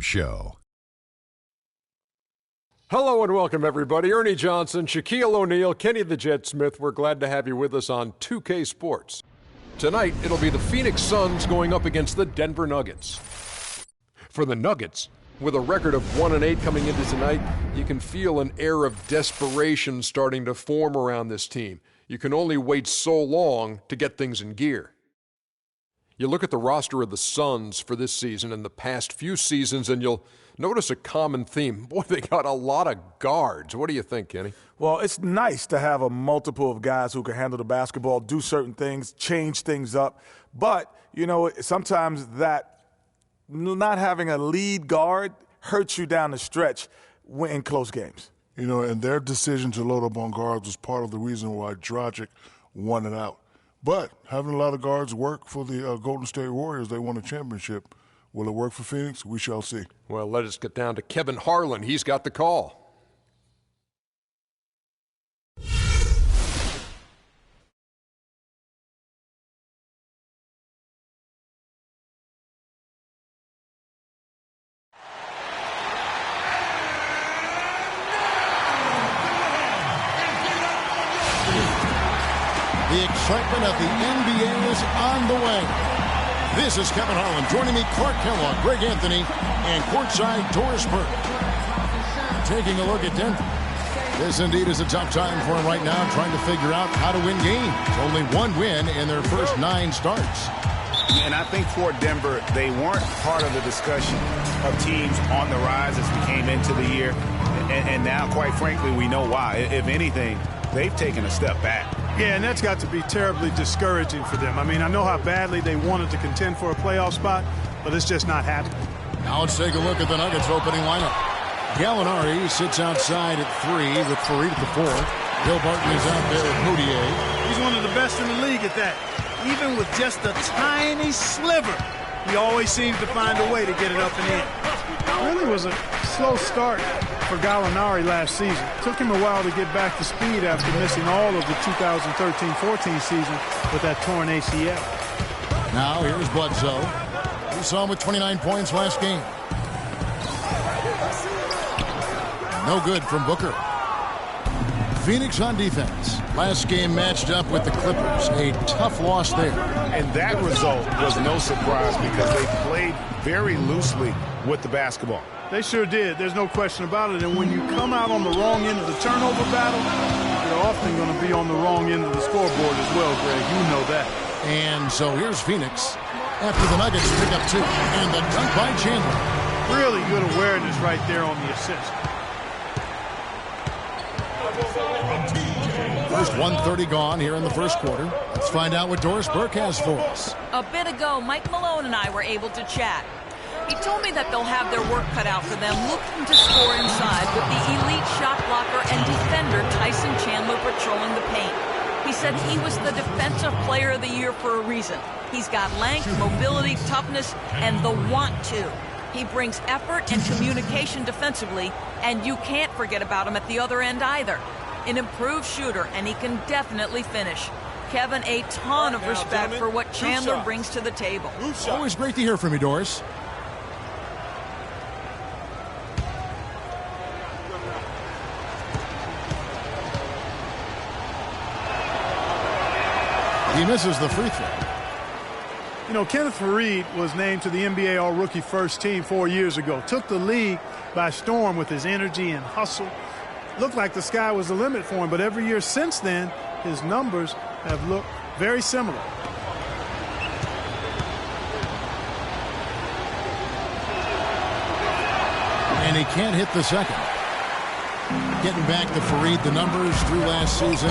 pregame show. Hello and welcome, everybody. Ernie Johnson, Shaquille O'Neal, Kenny the Jet Smith. We're glad to have you with us on 2K Sports. Tonight, it'll be the Phoenix Suns going up against the Denver Nuggets. For the Nuggets, with a record of 1-8 coming into tonight, you can feel an air of desperation starting to form around this team. You can only wait so long to get things in gear. You look at the roster of the Suns for this season and the past few seasons, and you'll notice a common theme. Boy, they got a lot of guards. What do you think, Kenny? Well, it's nice to have a multiple of guys who can handle the basketball, do certain things, change things up. But, you know, sometimes that not having a lead guard hurts you down the stretch in close games. You know, and their decision to load up on guards was part of the reason why Dragic won it out. But having a lot of guards work for the Golden State Warriors, they won a championship. Will it work for Phoenix? We shall see. Well, let us get down to Kevin Harlan. He's got the call. The excitement of the NBA is on the way. This is Kevin Harlan. Joining me, Clark Kellogg, Greg Anthony, and courtside Doris Burke. Taking a look at Denver. This indeed is a tough time for him right now, trying to figure out how to win games. Only one win in their first 9 starts. And I think for Denver, they weren't part of the discussion of teams on the rise as we came into the year. And now, quite frankly, we know why. If anything, they've taken a step back. Yeah, and that's got to be terribly discouraging for them. I mean, I know how badly they wanted to contend for a playoff spot, but it's just not happening. Now let's take a look at the Nuggets opening lineup. Gallinari sits outside at 3 with Fareed at the 4. Bill Barton is out there at Moutier. He's one of the best in the league at that. Even with just a tiny sliver, he always seems to find a way to get it up and in. It really was a slow start for Gallinari last season. It took him a while to get back to speed after missing all of the 2013-14 season with that torn ACL. Now here's Bledsoe. We saw him with 29 points last game. No good from Booker. Phoenix on defense. Last game matched up with the Clippers. A tough loss there. And that result was no surprise because they played very loosely with the basketball. They sure did. There's no question about it. And when you come out on the wrong end of the turnover battle, you're often going to be on the wrong end of the scoreboard as well, Greg. You know that. And so here's Phoenix after the Nuggets pick up 2. And the dunk by Chandler. Really good awareness right there on the assist. First 1:30 gone here in the first quarter. Let's find out what Doris Burke has for us. A bit ago, Mike Malone and I were able to chat. He told me that they'll have their work cut out for them looking to score inside with the elite shot blocker and defender Tyson Chandler patrolling the paint. He said he was the Defensive Player of the Year for a reason. He's got length, mobility, toughness, and the want to. He brings effort and communication defensively, and you can't forget about him at the other end either. An improved shooter, and he can definitely finish. Kevin, a ton of respect for what Chandler brings to the table. Always great to hear from you, Doris. He misses the free throw. You know, Kenneth Fareed was named to the NBA All-Rookie First Team 4 years ago. Took the league by storm with his energy and hustle. Looked like the sky was the limit for him, but every year since then, his numbers have looked very similar. And he can't hit the second. Getting back to Fareed, the numbers through last season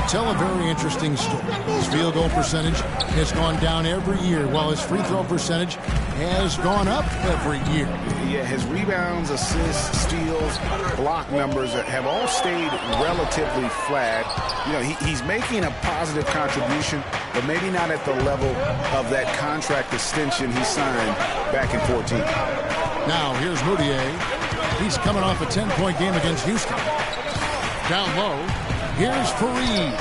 tell a very interesting story. His field goal percentage has gone down every year, while his free throw percentage has gone up every year. Yeah, his rebounds, assists, steals, block numbers have all stayed relatively flat. You know, he's making a positive contribution, but maybe not at the level of that contract extension he signed back in 14. Now, here's Moutier. He's coming off a 10-point game against Houston. Down low, here's Fareed.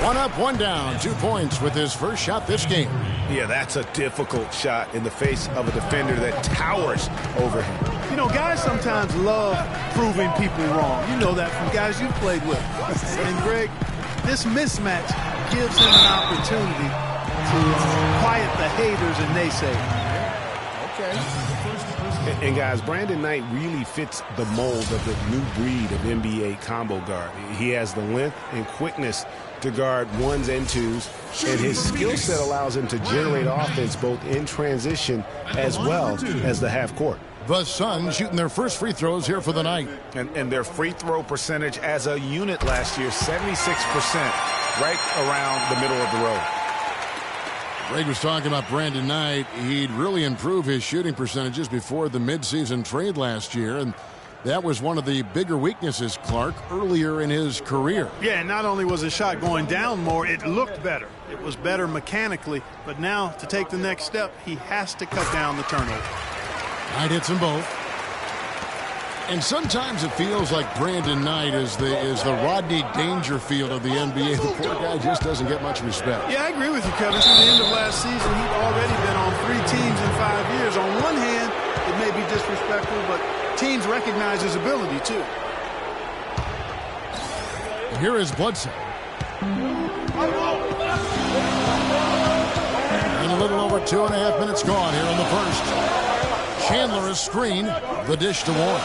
One up, one down, 2 points with his first shot this game. Yeah, that's a difficult shot in the face of a defender that towers over him. You know, guys sometimes love proving people wrong. You know that from guys you've played with. And, Greg, this mismatch gives him an opportunity to quiet the haters and naysayers. And guys, Brandon Knight really fits the mold of the new breed of NBA combo guard. He has the length and quickness to guard ones and twos, and his skill set allows him to generate offense both in transition as well as the half court. The Suns shooting their first free throws here for the night. And their free throw percentage as a unit last year, 76%, right around the middle of the road. Greg was talking about Brandon Knight. He'd really improve his shooting percentages before the midseason trade last year, and that was one of the bigger weaknesses, Clark, earlier in his career. Yeah, not only was his shot going down more, it looked better. It was better mechanically, but now to take the next step, he has to cut down the turnover. Knight hits them both. And sometimes it feels like Brandon Knight is the Rodney Dangerfield of the NBA. The poor guy just doesn't get much respect. Yeah, I agree with you, Kevin. Through the end of last season, he'd already been on 3 teams in 5 years. On one hand, it may be disrespectful, but teams recognize his ability, too. Here is Bledsoe. And a little over 2.5 minutes gone here in the first. Chandler is screen. The dish to Warren.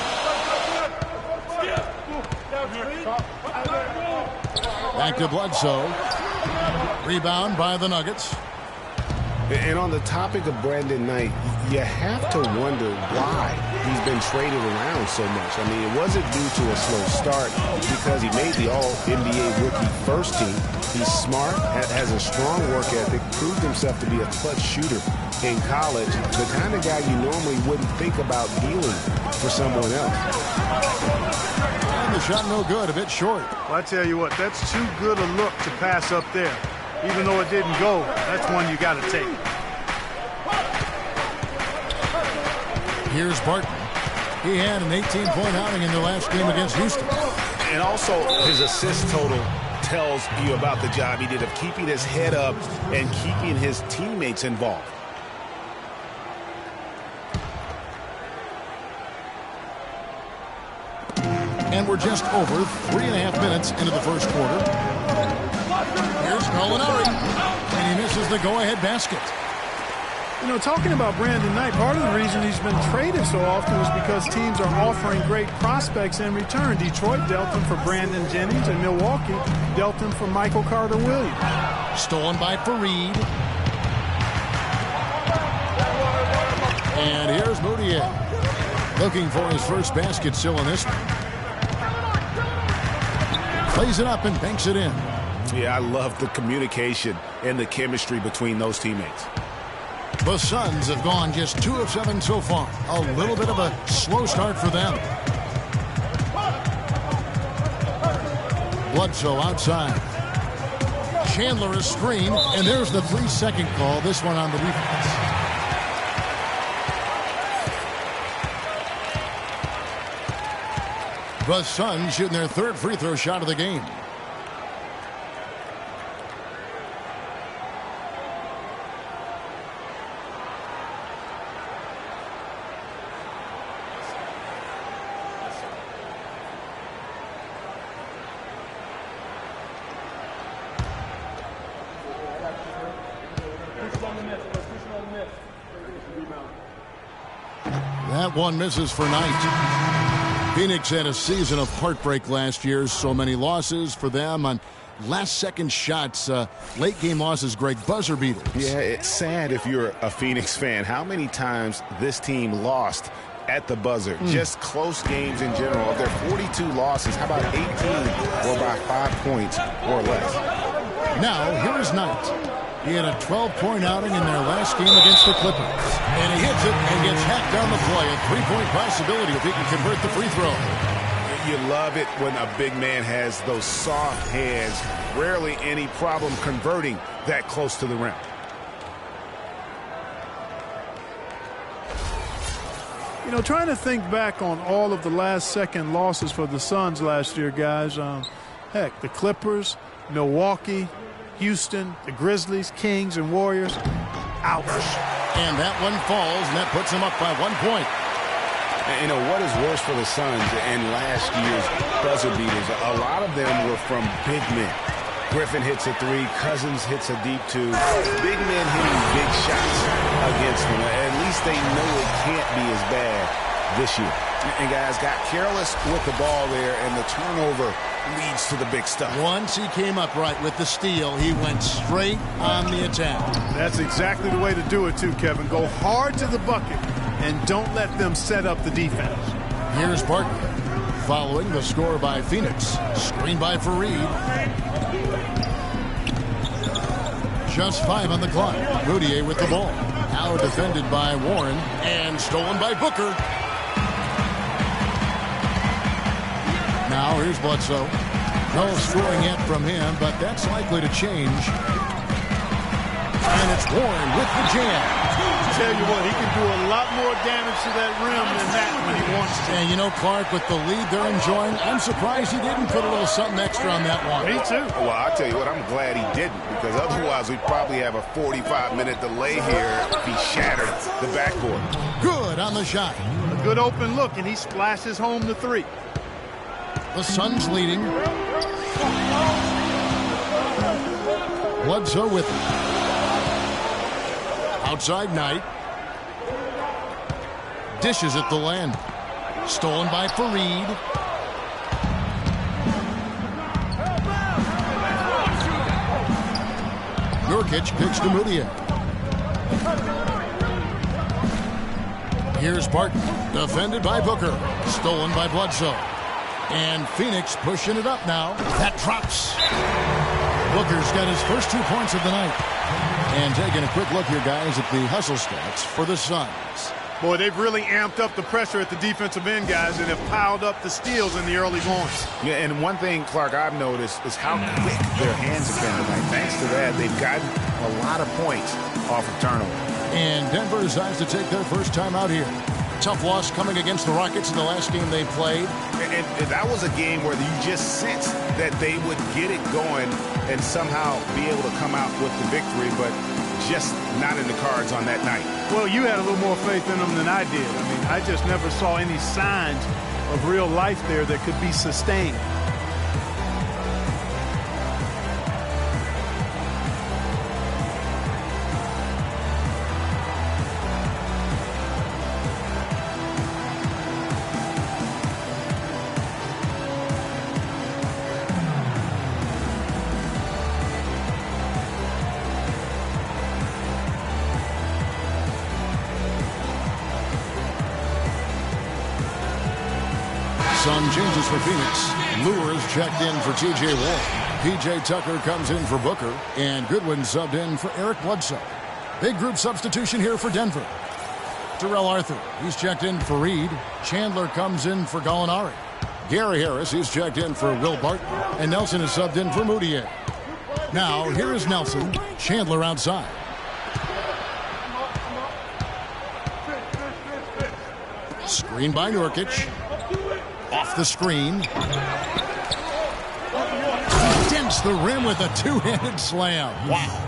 Back to Bledsoe. Rebound by the Nuggets. And on the topic of Brandon Knight, you have to wonder why he's been traded around so much. I mean, it wasn't due to a slow start because he made the All-NBA rookie first team. He's smart, has a strong work ethic, proved himself to be a clutch shooter in college, the kind of guy you normally wouldn't think about dealing for someone else. And the shot no good, a bit short. Well, I tell you what, that's too good a look to pass up there. Even though it didn't go, that's one you got to take. Here's Barton. He had an 18-point outing in the last game against Houston. And also, his assist total tells you about the job he did of keeping his head up and keeping his teammates involved. And we're just over 3.5 minutes into the first quarter. Here's Gallinari. And he misses the go-ahead basket. You know, talking about Brandon Knight, part of the reason he's been traded so often is because teams are offering great prospects in return. Detroit dealt him for Brandon Jennings, and Milwaukee dealt him for Michael Carter-Williams. Stolen by Fareed. And here's Moutier. Looking for his first basket still in this one. Plays it up and banks it in. Yeah, I love the communication and the chemistry between those teammates. The Suns have gone just 2 of 7 so far. A little bit of a slow start for them. Bledsoe outside. Chandler is screen, and there's the 3-second call. This one on the defense. The Suns shooting their 3rd free throw shot of the game. That one misses for Knight. Phoenix had a season of heartbreak last year. So many losses for them on last-second shots. Late-game losses, Greg, buzzer beaters. Yeah, it's sad if you're a Phoenix fan. How many times this team lost at the buzzer? Just close games in general. Of their 42 losses, how about 18 were by 5 points or less? Now, here is Knight. He had a 12-point outing in their last game against the Clippers. And he hits it and gets hacked down the play. A 3-point possibility if he can convert the free throw. You love it when a big man has those soft hands. Rarely any problem converting that close to the rim. You know, trying to think back on all of the last-second losses for the Suns last year, guys. Heck, the Clippers, Milwaukee, Houston, the Grizzlies, Kings, and Warriors. Ouch. And that one falls, and that puts them up by 1 point. And, you know, what is worse for the Suns and last year's buzzer beaters? A lot of them were from big men. Griffin hits a three. Cousins hits a deep two. Big men hitting big shots against them. At least they know it can't be as bad this year. And guys got careless with the ball there, and the turnover leads to the big stuff. Once he came upright with the steal, he went straight on the attack. That's exactly the way to do it, too, Kevin. Go hard to the bucket and don't let them set up the defense. Here's Barton. Following the score by Phoenix. Screen by Fareed. Just 5 on the clock. Moutier with the ball. Now defended by Warren and stolen by Booker. Now here's Bledsoe. No scoring yet from him, but that's likely to change. And it's Warren with the jam. Tell you what, he can do a lot more damage to that rim than that when he wants to. And you know, Clark, with the lead they're enjoying, I'm surprised he didn't put a little something extra on that one. Me too. Well, I'll tell you what, I'm glad he didn't, because otherwise we'd probably have a 45-minute delay here if he shattered the backboard. Good on the shot. A good open look, and he splashes home the three. The Suns leading. Bledsoe with it. Outside Knight. Dishes at the land. Stolen by Fareed. Nurkic picks to Moutier. Here's Barton. Defended by Booker. Stolen by Bledsoe. And Phoenix pushing it up now. That drops. Booker's got his first 2 points of the night. And taking a quick look here, guys, at the hustle stats for the Suns. Boy, they've really amped up the pressure at the defensive end, guys, and have piled up the steals in the early going. Yeah, and one thing, Clark, I've noticed is how quick their hands have been tonight. Thanks to that, they've gotten a lot of points off of turnover. And Denver decides to take their first time out here. Tough loss coming against the Rockets in the last game they played. And that was a game where you just sensed that they would get it going and somehow be able to come out with the victory, but just not in the cards on that night. Well, you had a little more faith in them than I did. I mean, I just never saw any signs of real life there that could be sustained. Some changes for Phoenix. Lures checked in for T.J. Warren. P.J. Tucker comes in for Booker. And Goodwin subbed in for Eric Bledsoe. Big group substitution here for Denver. Terrell Arthur, he's checked in for Reed. Chandler comes in for Gallinari. Gary Harris, he's checked in for Will Barton. And Nelson is subbed in for Moutier. Now, here is Nelson. Chandler outside. Screen by Nurkic. Off the screen. He dents the rim with a two-handed slam. Wow.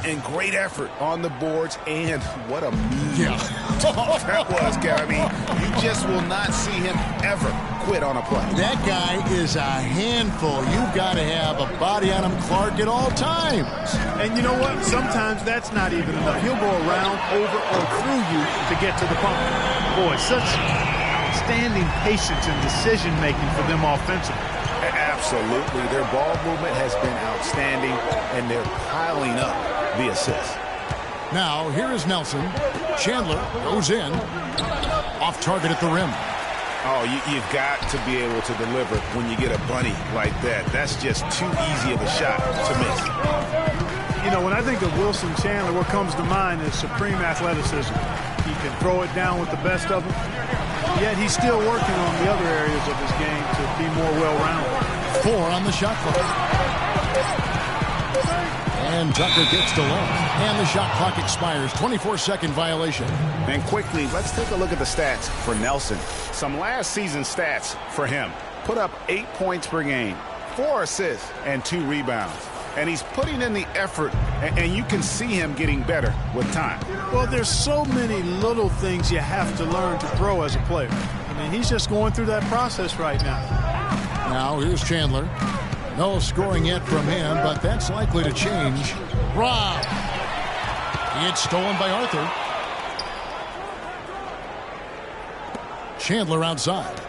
And great effort on the boards, and what a mean Yeah. that was, Gary. I mean, you just will not see him ever quit on a play. That guy is a handful. You've got to have a body on him, Clark, at all times. And you know what? Sometimes that's not even enough. He'll go around, over, or through you to get to the bucket. Boy, such outstanding patience and decision-making for them offensively. Absolutely. Their ball movement has been outstanding, and they're piling up the assists. Now, here is Nelson. Chandler goes in. Off target at the rim. Oh, you've got to be able to deliver when you get a bunny like that. That's just too easy of a shot to miss. You know, when I think of Wilson Chandler, what comes to mind is supreme athleticism. He can throw it down with the best of them, yet he's still working on the other areas of his game to be more well-rounded. 4 on the shot clock. And Tucker gets to left. And the shot clock expires. 24-second violation. And quickly, let's take a look at the stats for Nelson. Some last season stats for him. Put up 8 points per game, 4 assists, and 2 rebounds. and he's putting in the effort, and you can see him getting better with time. Well, there's so many little things you have to learn to grow as a player. I mean, he's just going through that process right now. Now here's Chandler. No scoring yet from him, but that's likely to change. Rob. It's stolen by Arthur. Chandler outside.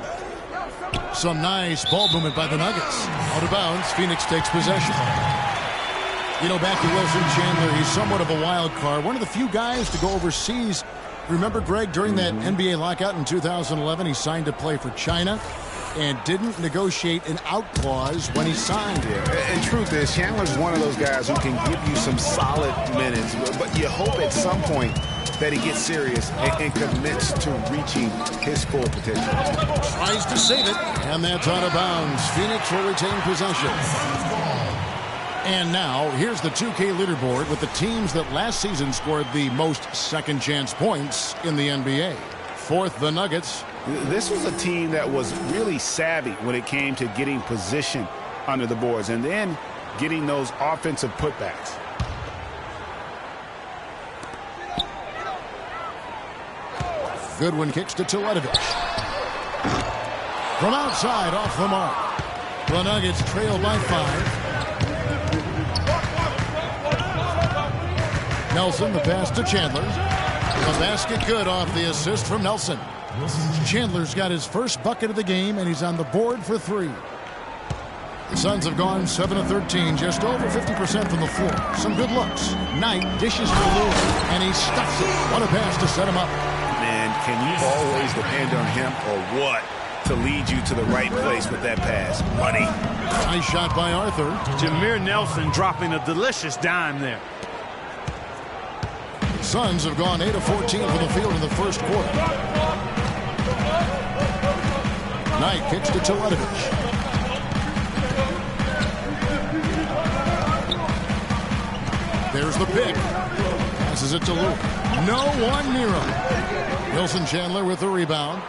Some nice ball movement by the Nuggets. Out of bounds, Phoenix takes possession. You know, back to Wilson Chandler, he's somewhat of a wild card. One of the few guys to go overseas. Remember, Greg, during that NBA lockout in 2011, he signed to play for China and didn't negotiate an out clause when he signed. Yeah, and truth is, Chandler's one of those guys who can give you some solid minutes, but you hope at some point that he gets serious and commits to reaching his full potential. Tries to save it, and that's out of bounds. Phoenix will retain possession. And now, here's the 2K leaderboard with the teams that last season scored the most second-chance points in the NBA. Fourth, the Nuggets. This was a team that was really savvy when it came to getting position under the boards and then getting those offensive putbacks. Goodwin kicks to Teletovic. From outside, off the mark. The Nuggets trail by 5. Nelson, the pass to Chandler. The basket good off the assist from Nelson. Chandler's got his first bucket of the game, and he's on the board for 3. The Suns have gone 7 of 13, just over 50% from the floor. Some good looks. Knight dishes to Lewis, and he stuffs it. What a pass to set him up. Man, can you always depend on him or what to lead you to the right place with that pass? Money. Nice shot by Arthur. Jameer Nelson dropping a delicious dime there. Suns have gone 8 of 14 from the field in the first quarter. Knight kicks to Teletovic. There's the pick. Passes it to Luke. No one near him. Wilson Chandler with the rebound.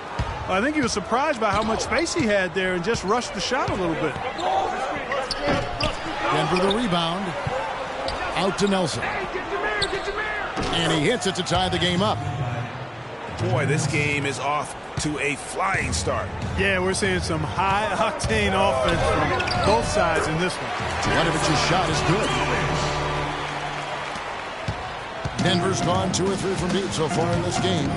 I think he was surprised by how much space he had there and just rushed the shot a little bit. Denver the rebound. Out to Nelson. And he hits it to tie the game up. Boy, this game is off to a flying start. Yeah, we're seeing some high-octane offense from both sides in this one. Teletovic's shot is good. Denver's gone 2 or 3 from deep so far in this game.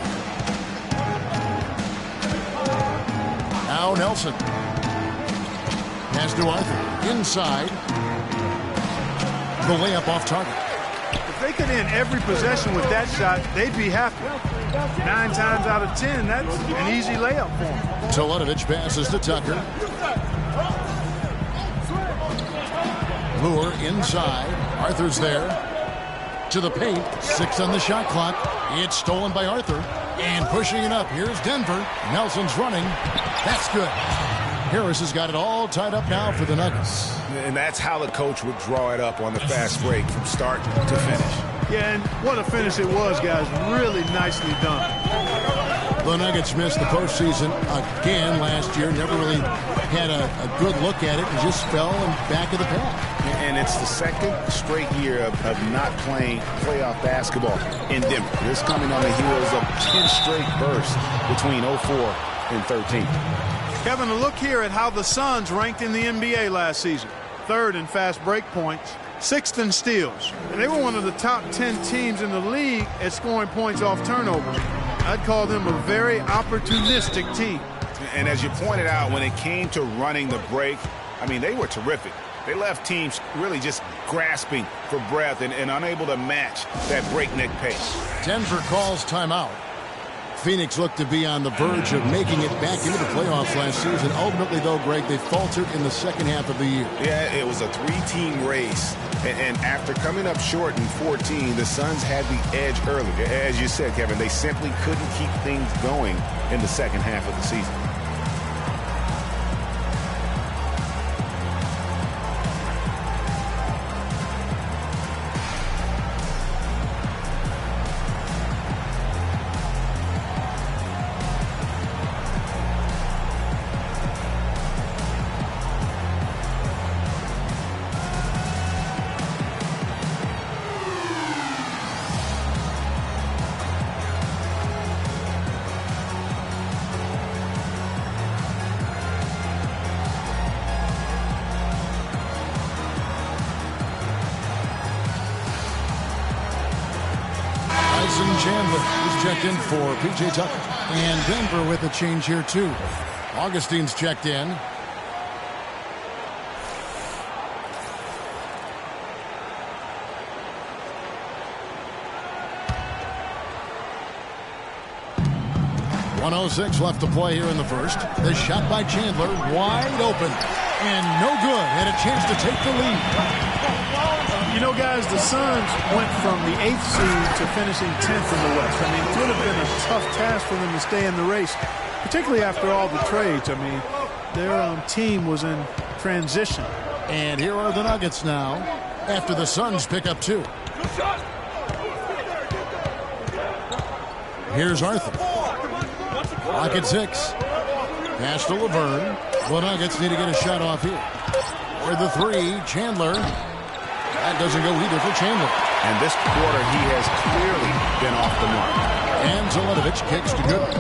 Now Nelson. Pass to Arthur. Inside. The layup off target. If they could end every possession with that shot, they'd be happy. 9 times out of 10, that's an easy layup for them. Teletovic passes to Tucker. Moore inside. Arthur's there. To the paint. 6 on the shot clock. It's stolen by Arthur. And pushing it up. Here's Denver. Nelson's running. That's good. Harris has got it all tied up now for the Nuggets. And that's how the coach would draw it up on the fast break from start to finish. Yeah, and what a finish it was, guys. Really nicely done. The Nuggets missed the postseason again last year. Never really had a good look at it and just fell in back of the pack. And it's the second straight year of not playing playoff basketball in Denver. This coming on the heels of 10 straight bursts between 04 and 13. Kevin, a look here at how the Suns ranked in the NBA last season. 3rd in fast break points, 6th in steals. And they were one of the top 10 teams in the league at scoring points off turnovers. I'd call them a very opportunistic team. And as you pointed out, when it came to running the break, I mean, they were terrific. They left teams really just grasping for breath and unable to match that breakneck pace. Denver calls timeout. Phoenix looked to be on the verge of making it back into the playoffs last season. Ultimately, though, Greg, they faltered in the second half of the year. Yeah, it was a 3-team race. And after coming up short in 14, the Suns had the edge early. As you said, Kevin, they simply couldn't keep things going in the second half of the season. Chandler is checked in for P.J. Tucker. And Denver with a change here, too. Augustine's checked in. .106 left to play here in the first. The shot by Chandler, wide open. And no good. And a chance to take the lead. You know, guys, the Suns went from the 8th seed to finishing 10th in the West. I mean, it would have been a tough task for them to stay in the race, particularly after all the trades. I mean, their team was in transition. And here are the Nuggets now after the Suns pick up 2. Here's Arthur. Clock at 6. Pass to Laverne. The Nuggets need to get a shot off here. For the 3, Chandler. That doesn't go either for Chandler. And this quarter, he has clearly been off the mark. And Zelenovic kicks to good.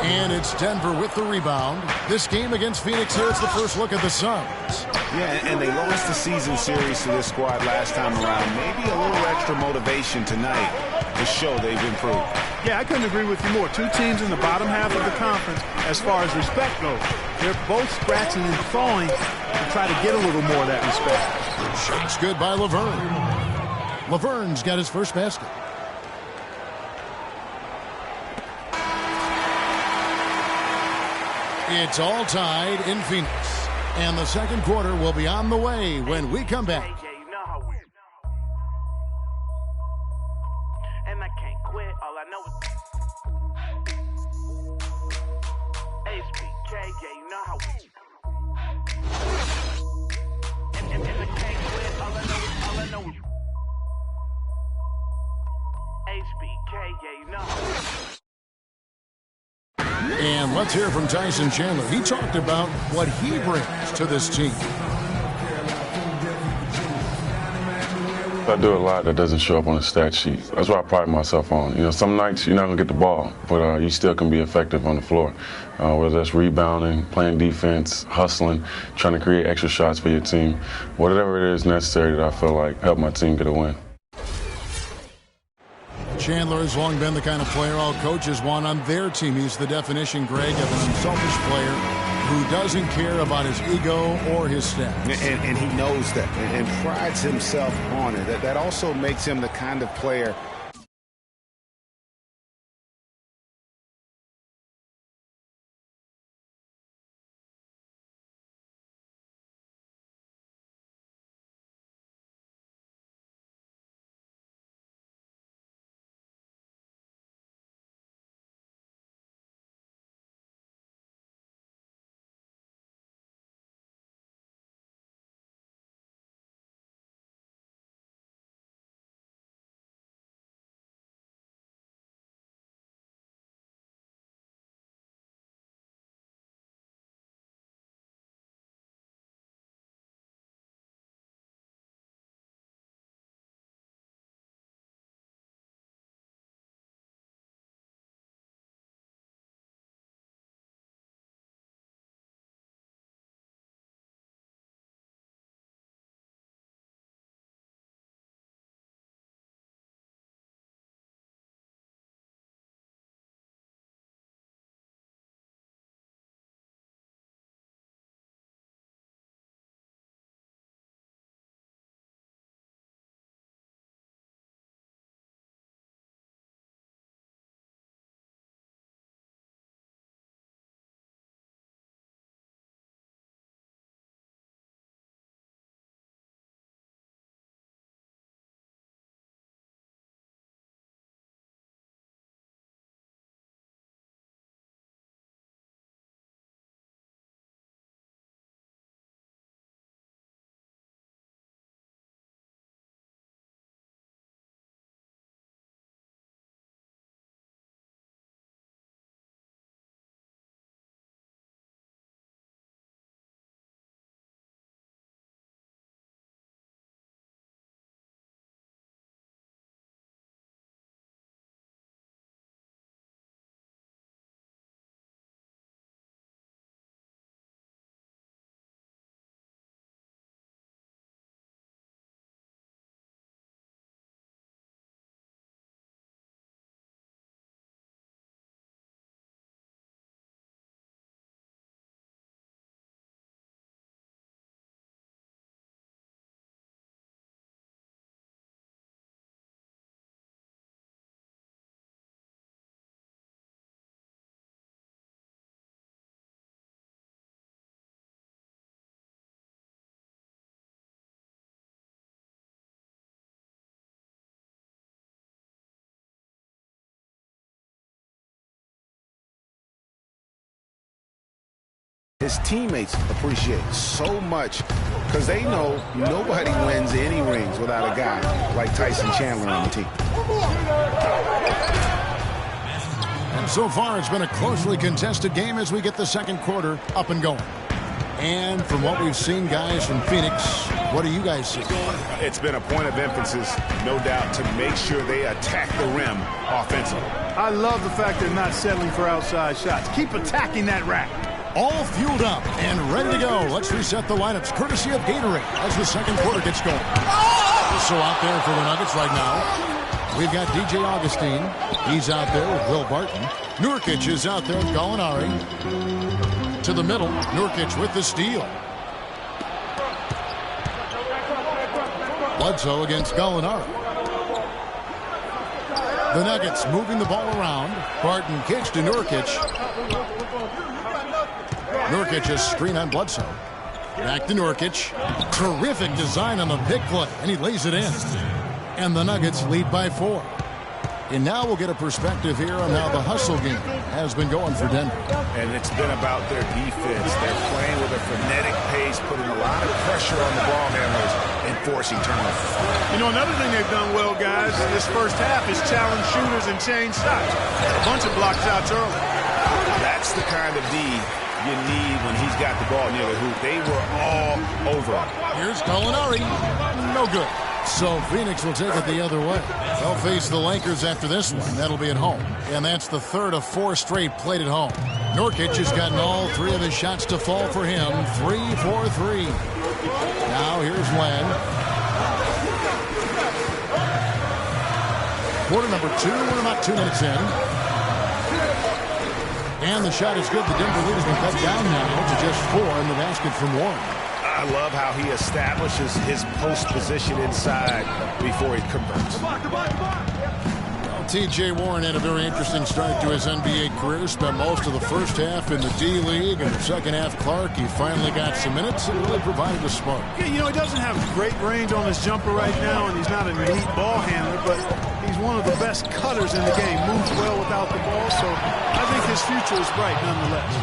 And it's Denver with the rebound. This game against Phoenix here, it's the first look at the Suns. Yeah, and they lost the season series to this squad last time around. Maybe a little extra motivation tonight to show they've improved. Yeah, I couldn't agree with you more. 2 teams in the bottom half of the conference as far as respect goes. They're both scratching and clawing to try to get a little more of that respect. Shot's good by Laverne. Laverne's got his first basket. It's all tied in Phoenix. And the second quarter will be on the way when we come back. And I can't quit, all I know is HBK, yeah, you know how we and I can't quit, all I know is HBK, yeah, you know how we And let's hear from Tyson Chandler. He talked about what he brings to this team. I do a lot that doesn't show up on the stat sheet. That's what I pride myself on. You know, some nights you're not going to get the ball, but you still can be effective on the floor. Whether that's rebounding, playing defense, hustling, trying to create extra shots for your team. Whatever it is necessary that I feel like help my team get a win. Chandler has long been the kind of player all coaches want on their team. He's the definition, Greg, of an unselfish player who doesn't care about his ego or his stats. And he knows that and prides himself on it. That also makes him the kind of player his teammates appreciate so much because they know nobody wins any rings without a guy like Tyson Chandler on the team. And so far, it's been a closely contested game as we get the second quarter up and going. And from what we've seen, guys, from Phoenix, what do you guys see? It's been a point of emphasis, no doubt, to make sure they attack the rim offensively. I love the fact they're not settling for outside shots. Keep attacking that rack. All fueled up and ready to go. Let's reset the lineups, courtesy of Gatorade, as the second quarter gets going. So out there for the Nuggets right now, we've got DJ Augustine. He's out there with Will Barton. Nurkic is out there with Gallinari. To the middle, Nurkic with the steal. Bledsoe against Gallinari. The Nuggets moving the ball around. Barton kicks to Nurkic. Nurkic is screen on Bledsoe. Back to Nurkic. Terrific design on the pick play, and he lays it in. And the Nuggets lead by 4. And now we'll get a perspective here on how the hustle game has been going for Denver. And it's been about their defense. They're playing with a frenetic pace, putting a lot of pressure on the ball handlers and forcing turnovers. You know, another thing they've done well, guys, this first half is challenge shooters and change shots. A bunch of block shots early. That's the kind of D you need when he's got the ball near the hoop. They were all over him. Here's Gallinari. No good. So Phoenix will take it the other way. They'll face the Lakers after this one. That'll be at home. And that's the third of 4 straight played at home. Nurkic has gotten all 3 of his shots to fall for him. 3 for 3. Now here's Len. Quarter number 2. We're about 2 minutes in. And the shot is good. The Denver lead has been cut down now to just 4 in the basket from Warren. I love how he establishes his post position inside before he converts. Well, T.J. Warren had a very interesting start to his NBA career. Spent most of the first half in the D-League. And the second half, Clark, he finally got some minutes and really provided a spark. Yeah, you know, he doesn't have great range on his jumper right now, and he's not an elite ball handler, but he's one of the best cutters in the game. Moves well without the ball, so I think his future is bright nonetheless.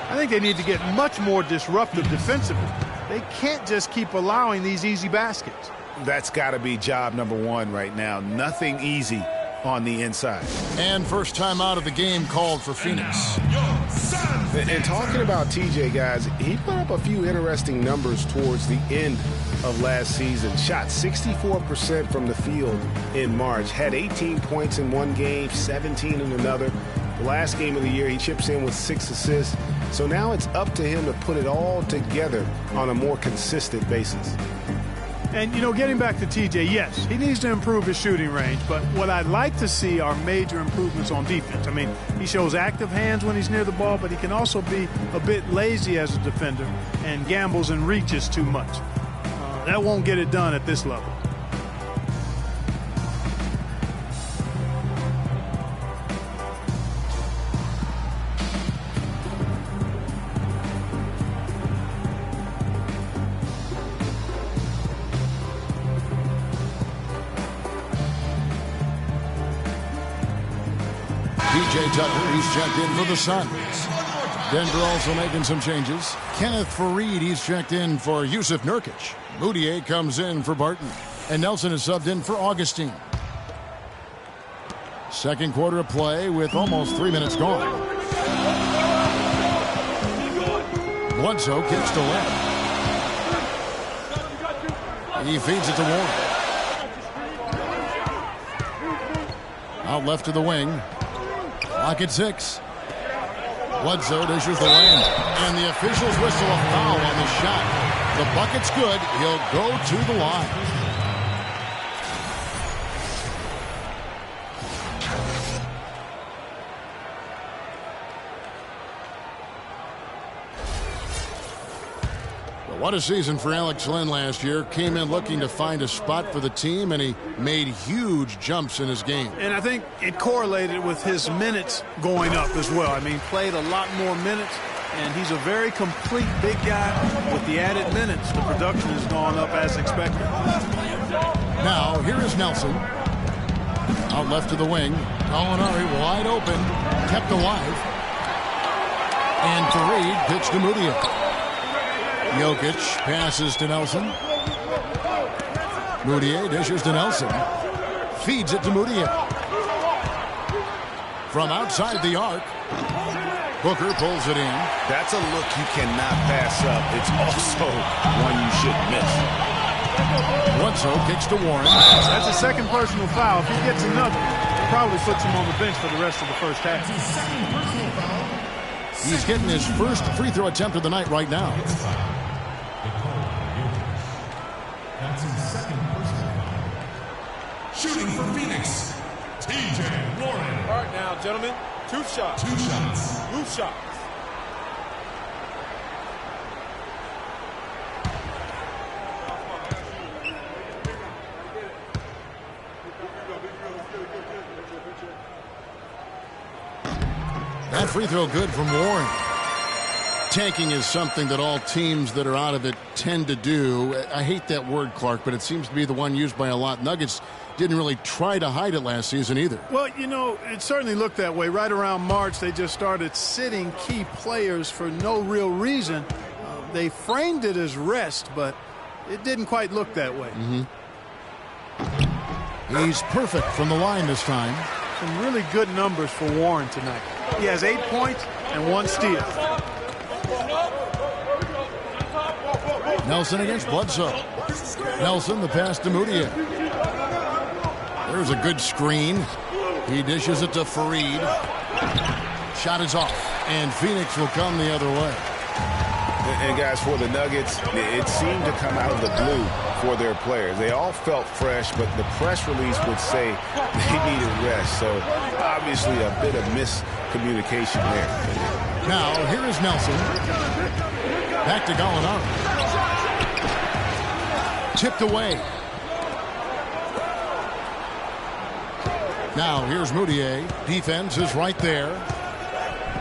I think they need to get much more disruptive defensively. They can't just keep allowing these easy baskets. That's got to be job number 1 right now. Nothing easy on the inside. And first time out of the game called for Phoenix. And talking about TJ, guys, he put up a few interesting numbers towards the end of last season. Shot 64% from the field in March. Had 18 points in one game, 17 in another. The last game of the year, he chips in with 6 assists. So now it's up to him to put it all together on a more consistent basis. And, you know, getting back to TJ, yes, he needs to improve his shooting range. But what I'd like to see are major improvements on defense. I mean, he shows active hands when he's near the ball, but he can also be a bit lazy as a defender and gambles and reaches too much. That won't get it done at this level. P.J. Tucker, he's checked in for the Suns. Denver also making some changes. Kenneth Faried, he's checked in for Yusuf Nurkic. Moutier comes in for Barton. And Nelson is subbed in for Augustine. Second quarter of play with almost 3 minutes gone. Bledsoe kicks to left. He feeds it to Warren. Out left to the wing. Clock at 6. Bledsoe dishes the lane. And the officials whistle a foul on the shot. The bucket's good. He'll go to the line. What a season for Alex Len last year. Came in looking to find a spot for the team, and he made huge jumps in his game. And I think it correlated with his minutes going up as well. I mean, played a lot more minutes, and he's a very complete big guy. With the added minutes, the production has gone up as expected. Now, here is Nelson. Out left to the wing. Gallinari wide open. Kept alive. And Tariq Fareed, pitch to Moutier. Jokic passes to Nelson. Moutier dishes to Nelson. Feeds it to Moutier. From outside the arc, Booker pulls it in. That's a look you cannot pass up. It's also one you shouldn't miss. Bledsoe kicks to Warren. That's a second personal foul. If he gets another, it probably puts him on the bench for the rest of the first half. He's getting his first free throw attempt of the night right now. That's his second personal foul. Shooting for Phoenix, TJ Warren. All right now, gentlemen. Two shots. Two shots. Loose shots. That free throw good from Warren. Tanking is something that all teams that are out of it tend to do. I hate that word, Clark, but it seems to be the one used by a lot. Nuggets didn't really try to hide it last season either. Well, you know, it certainly looked that way. Right around March, they just started sitting key players for no real reason. They framed it as rest, but it didn't quite look that way. He's perfect from the line this time. Some really good numbers for Warren tonight. He has 8 points and 1 steal. Nelson against Bledsoe. Nelson, the pass to Moutier. There's a good screen. He dishes it to Fareed. Shot is off, and Phoenix will come the other way. And guys, for the Nuggets, it seemed to come out of the blue for their players. They all felt fresh, but the press release would say they needed rest. So obviously a bit of miscommunication there. Now, here is Nelson. Back to Gallinari. Tipped away. Now, here's Moutier. Defense is right there.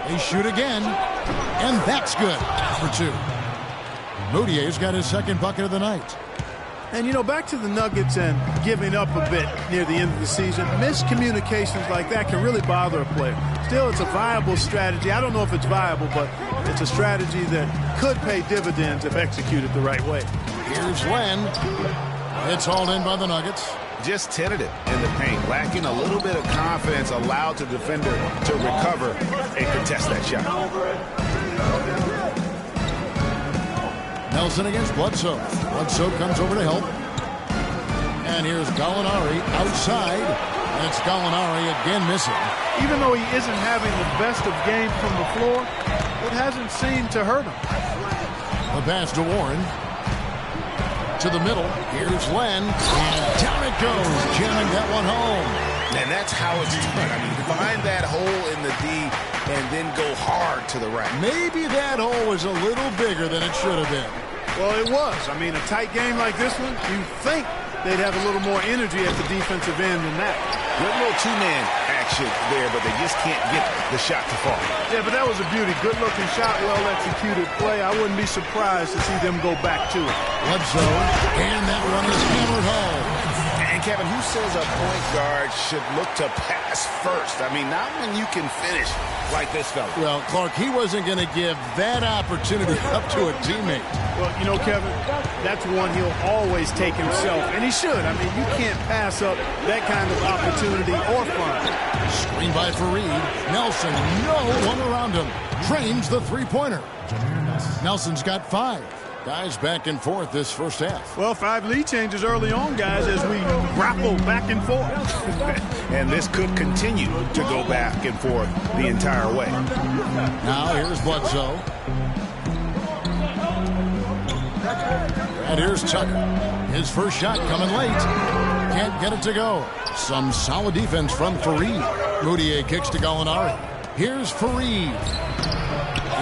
They shoot again, and that's good for 2. Moutier's got his second bucket of the night. And, you know, back to the Nuggets and giving up a bit near the end of the season, miscommunications like that can really bother a player. Still, it's a viable strategy. I don't know if it's viable, but it's a strategy that could pay dividends if executed the right way. Here's Len. It's hauled in by the Nuggets. Just tentative in the paint, lacking a little bit of confidence, allowed the defender to recover and contest that shot. Nelson against Bledsoe. Bledsoe comes over to help. And here's Gallinari outside. And it's Gallinari again missing. Even though he isn't having the best of games from the floor, it hasn't seemed to hurt him. The pass to Warren. To the middle. Here's Len. And down it goes, jamming that one home. And that's how it's done. I mean, find that hole in the D and then go hard to the right. Maybe that hole was a little bigger than it should have been. Well, it was. I mean, a tight game like this one, you think they'd have a little more energy at the defensive end than that. Good little two-man action there, but they just can't get the shot to fall. Yeah, but that was a beauty. Good-looking shot, well-executed play. I wouldn't be surprised to see them go back to it. Bledsoe, and that one is hammered home. And Kevin, who says a point guard should look to pass first? I mean, not when you can finish like this fella. Well, Clark, he wasn't going to give that opportunity up to a teammate. Well, you know, Kevin, that's one he'll always take himself, and he should. I mean, you can't pass up that kind of opportunity or fun. Screen by Fareed. Nelson, no one around him. Drains the three-pointer. Nelson's got 5. Guys back and forth this first half. Well, 5 lead changes early on, guys, as we grapple back and forth. And this could continue to go back and forth the entire way. Now here's Bledsoe. And here's Tucker. His first shot coming late. Can't get it to go. Some solid defense from Fareed. Moutier kicks to Gallinari. Here's Fareed.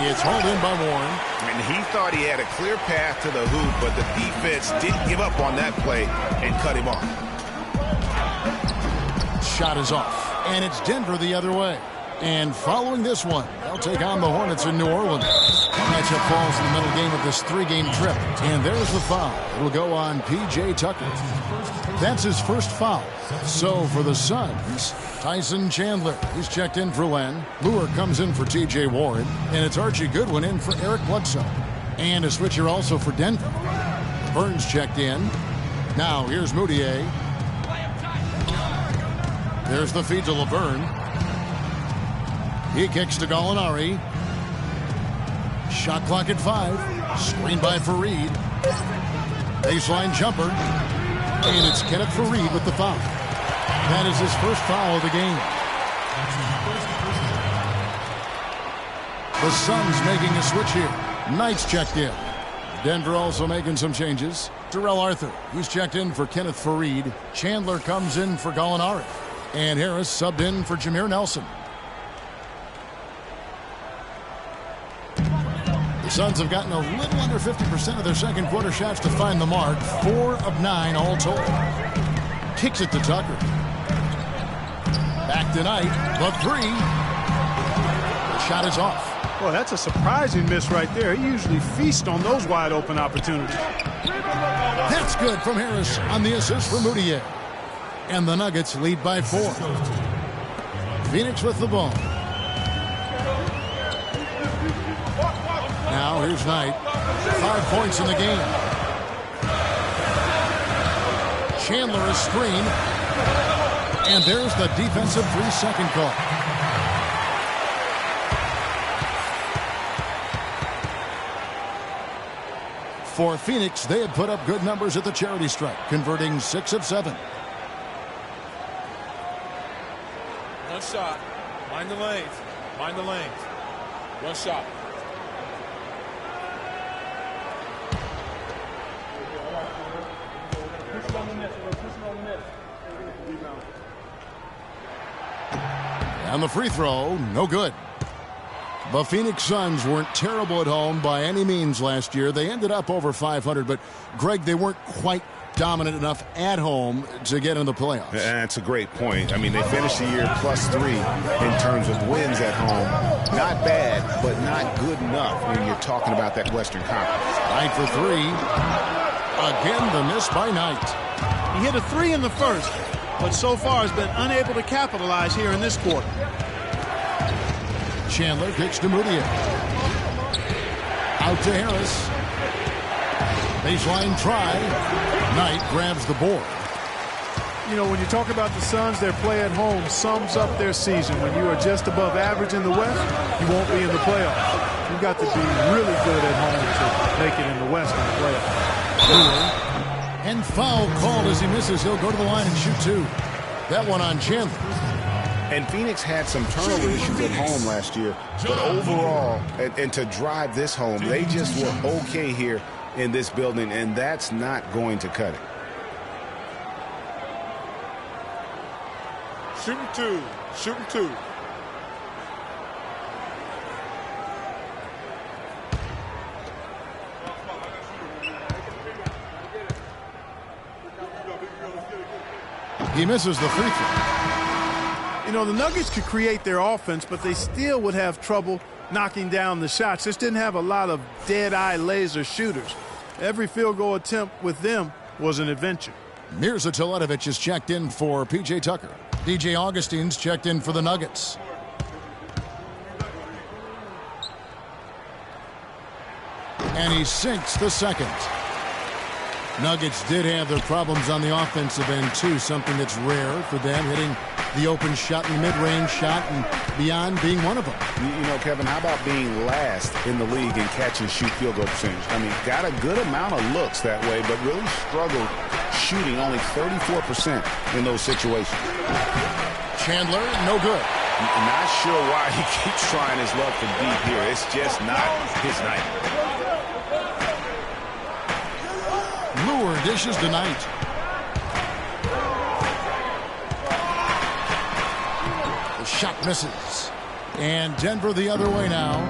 It's hauled in by Warren. And he thought he had a clear path to the hoop, but the defense didn't give up on that play and cut him off. Shot is off. And it's Denver the other way. And following this one, they'll take on the Hornets in New Orleans. Matchup falls in the middle game of this 3-game trip. And there's the foul. It'll go on P.J. Tucker. That's his first foul. So for the Suns, Tyson Chandler. He's checked in for Len. Lure comes in for T.J. Warren. And it's Archie Goodwin in for Eric Bledsoe. And a switcher also for Denver. Burns checked in. Now here's Moutier. There's the feed to LeVerne. He kicks to Gallinari. Shot clock at 5. Screen by Fareed. Baseline jumper. And it's Kenneth Fareed with the foul. That is his first foul of the game. The Suns making a switch here. Knight's checked in. Denver also making some changes. Terrell Arthur, he's checked in for Kenneth Fareed. Chandler comes in for Gallinari. And Harris subbed in for Jameer Nelson. The Suns have gotten a little under 50% of their second quarter shots to find the mark. 4 of 9 all told. Kicks it to Tucker. Back to Knight. The 3. The shot is off. Boy, that's a surprising miss right there. He usually feasts on those wide open opportunities. That's good from Harris on the assist for Moutier. And the Nuggets lead by 4. Phoenix with the ball. Now here's Knight. 5 points in the game. Chandler is screened. And there's the defensive 3-second call. For Phoenix, they had put up good numbers at the charity stripe, converting 6 of 7. One shot. Mind the lanes. Mind the lanes. One shot. And the free throw, no good. The Phoenix Suns weren't terrible at home by any means last year. They ended up over 500, but Greg, they weren't quite dominant enough at home to get in the playoffs. That's a great point. I mean, they finished the year +3 in terms of wins at home. Not bad, but not good enough when you're talking about that Western Conference. Knight for 3. Again, the miss by Knight. He hit a 3 in the first, but so far has been unable to capitalize here in this quarter. Chandler kicks to Moutier. Out to Harris. Baseline try. Knight grabs the board. You know, when you talk about the Suns, their play at home sums up their season. When you are just above average in the West, you won't be in the playoffs. You've got to be really good at home to make it in the West in the playoffs. And foul called as he misses. He'll go to the line and shoot 2. That one on Chandler. And Phoenix had some turnover issues at home last year. But overall, and to drive this home, they just were okay here in this building, and that's not going to cut it. Shooting 2. Shooting 2. He misses the free throw. You know, the Nuggets could create their offense, but they still would have trouble knocking down the shots. Just didn't have a lot of dead-eye laser shooters. Every field goal attempt with them was an adventure. Mirza Teletovic is checked in for P.J. Tucker. DJ Augustine's checked in for the Nuggets. And he sinks the second. Nuggets did have their problems on the offensive end, too, something that's rare for them, hitting the open shot and mid-range shot and beyond being one of them. You know, Kevin, how about being last in the league in catch-and-shoot field goal percentage? I mean, got a good amount of looks that way, but really struggled shooting only 34% in those situations. Chandler, no good. I'm not sure why he keeps trying his luck from deep here. It's just not his night. Lure dishes to Knight. The shot misses. And Denver the other way now.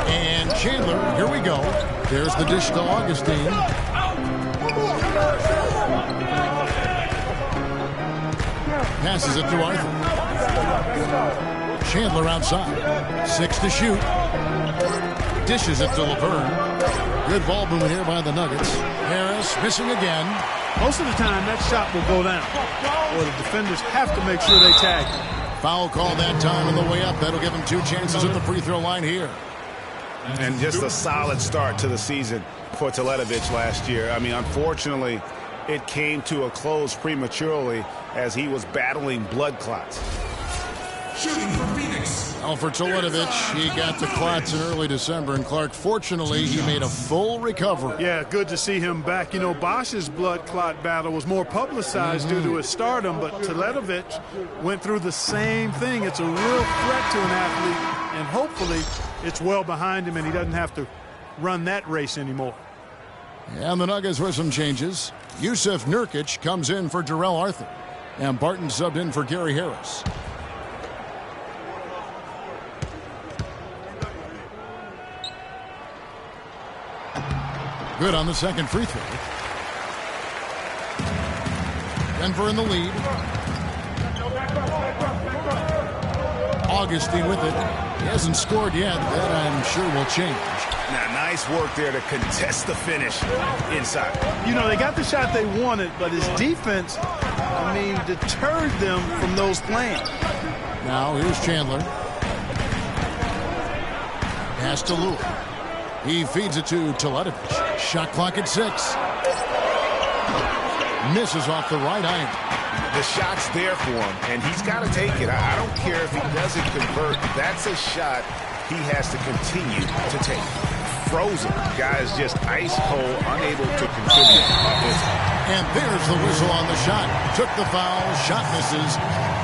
And Chandler, here we go. There's the dish to Augustine. Passes it to Arthur. Chandler outside. 6 to shoot. Dishes it to Laverne. Good ball movement here by the Nuggets. Harris missing again. Most of the time, that shot will go down, or the defenders have to make sure they tag him. Foul call that time on the way up. That'll give him 2 chances at the free throw line here. And just a solid start to the season for Teletovic last year. I mean, unfortunately, it came to a close prematurely as he was battling blood clots. Shooting for Phoenix. Well, for Teletovic, he got the clots in early December, and Clark, fortunately, he made a full recovery. Yeah, good to see him back. You know, Bosch's blood clot battle was more publicized due to his stardom, but Teletovic went through the same thing. It's a real threat to an athlete, and hopefully it's well behind him and he doesn't have to run that race anymore. And the Nuggets with some changes. Yusuf Nurkic comes in for Jarrell Arthur, and Barton subbed in for Gary Harris. Good on the second free throw. Denver in the lead. Augustine with it. He hasn't scored yet. That I'm sure will change. Now, nice work there to contest the finish inside. You know, they got the shot they wanted, but his defense, deterred them from those plans. Now, here's Chandler. Pass to Lou. He feeds it to Teletovic. Shot clock at 6. Misses off the right iron. The shot's there for him, and he's got to take it. I don't care if he doesn't convert. That's a shot he has to continue to take. Frozen. Guys just ice cold, unable to contribute offensively. And there's the whistle on the shot. Took the foul. Shot misses.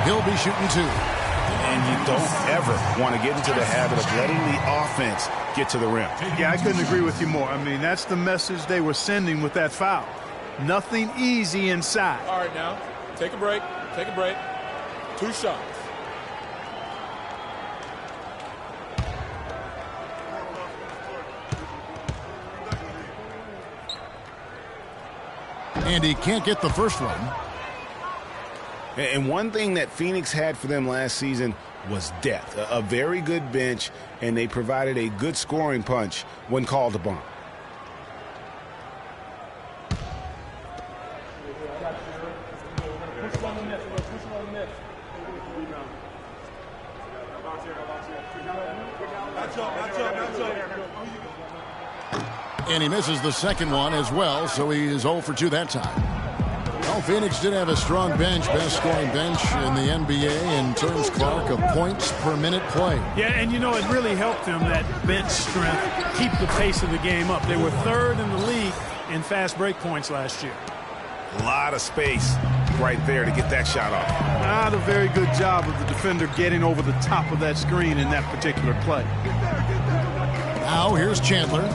He'll be shooting 2. And you don't ever want to get into the habit of letting the offense get to the rim. Yeah, I couldn't agree with you more. That's the message they were sending with that foul. Nothing easy inside. All right, now, take a break. Take a break. 2 shots. And he can't get the first one. And one thing that Phoenix had for them last season was depth. A very good bench, and they provided a good scoring punch when called upon. And he misses the second one as well, so he is 0 for 2 that time. Well, Phoenix did have a strong bench, best scoring bench in the NBA in terms, Clark, of points per minute play. Yeah, and it really helped them, that bench strength, keep the pace of the game up. They were 3rd in the league in fast break points last year. A lot of space right there to get that shot off. Not a very good job of the defender getting over the top of that screen in that particular play. Now here's Chandler.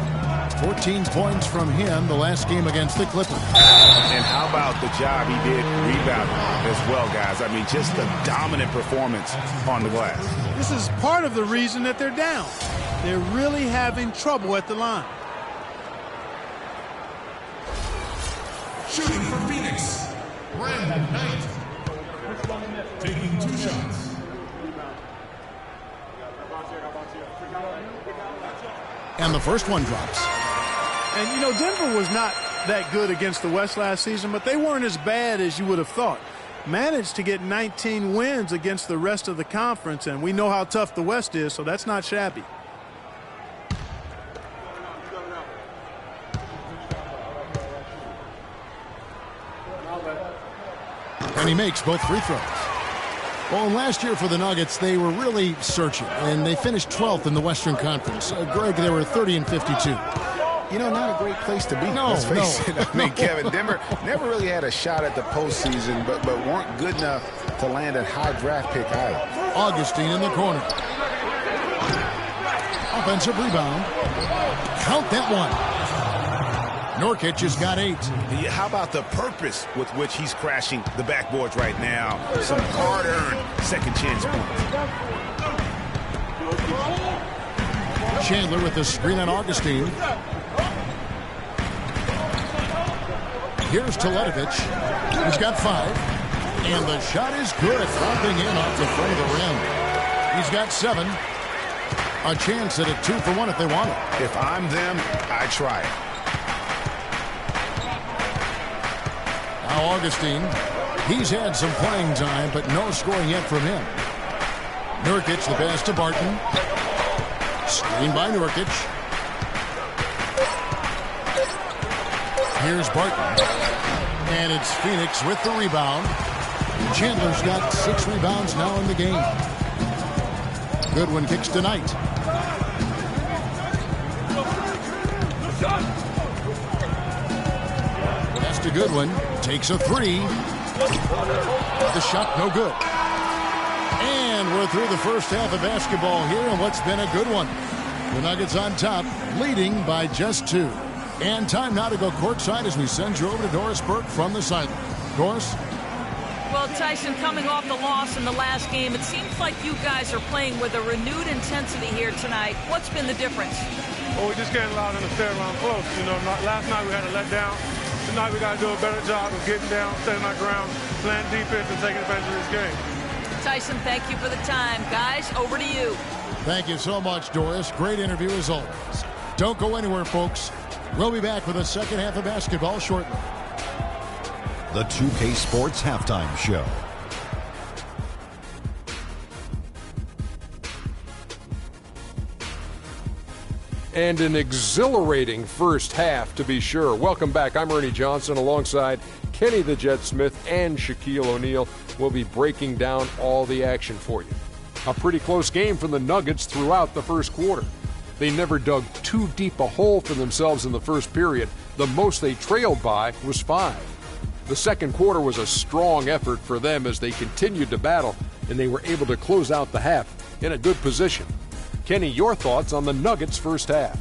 14 points from him the last game against the Clippers. And how about the job he did rebounding as well, guys? Just the dominant performance on the glass. This is part of the reason that they're down. They're really having trouble at the line. Shooting for Phoenix. Brandon Knight. Taking 2 shots. And the first one drops. And, Denver was not that good against the West last season, but they weren't as bad as you would have thought. Managed to get 19 wins against the rest of the conference, and we know how tough the West is, so that's not shabby. And he makes both free throws. Well, last year for the Nuggets, they were really searching, and they finished 12th in the Western Conference. Greg, they were 30 and 52. Not a great place to be. No, let's face it. Kevin, Denver never really had a shot at the postseason, but weren't good enough to land a high draft pick either. Augustine in the corner. Offensive rebound. Count that one. Nurkic has got 8. How about the purpose with which he's crashing the backboards right now? Some hard-earned second chance points. Chandler with the screen on Augustine. Here's Teletovic. He's got 5. And the shot is good, dropping in off the front of the rim. He's got 7. A chance at a 2-for-1 if they want it. If I'm them, I try it. Now Augustine, he's had some playing time, but no scoring yet from him. Nurkic, the pass to Barton. Screen by Nurkic. Here's Barton. And it's Phoenix with the rebound. Chandler's got 6 rebounds now in the game. Goodwin kicks tonight. Pass to Goodwin. Takes a 3. The shot no good. And we're through the first half of basketball here in what's been a good one. The Nuggets on top, leading by just 2. And time now to go courtside as we send you over to Doris Burke from the sideline. Doris? Well, Tyson, coming off the loss in the last game, it seems like you guys are playing with a renewed intensity here tonight. What's been the difference? Well, we just can't allow them to stay around close. You know, last night we had a letdown. Tonight we got to do a better job of getting down, staying our ground, playing defense, and taking advantage of this game. Tyson, thank you for the time. Guys, over to you. Thank you so much, Doris. Great interview as always. Don't go anywhere, folks. We'll be back with the second half of basketball shortly. The 2K Sports Halftime Show. And an exhilarating first half, to be sure. Welcome back. I'm Ernie Johnson alongside Kenny the Jet Smith and Shaquille O'Neal. We'll be breaking down all the action for you. A pretty close game for the Nuggets throughout the first quarter. They never dug too deep a hole for themselves in the first period. The most they trailed by was 5. The second quarter was a strong effort for them as they continued to battle, and they were able to close out the half in a good position. Kenny, your thoughts on the Nuggets' first half?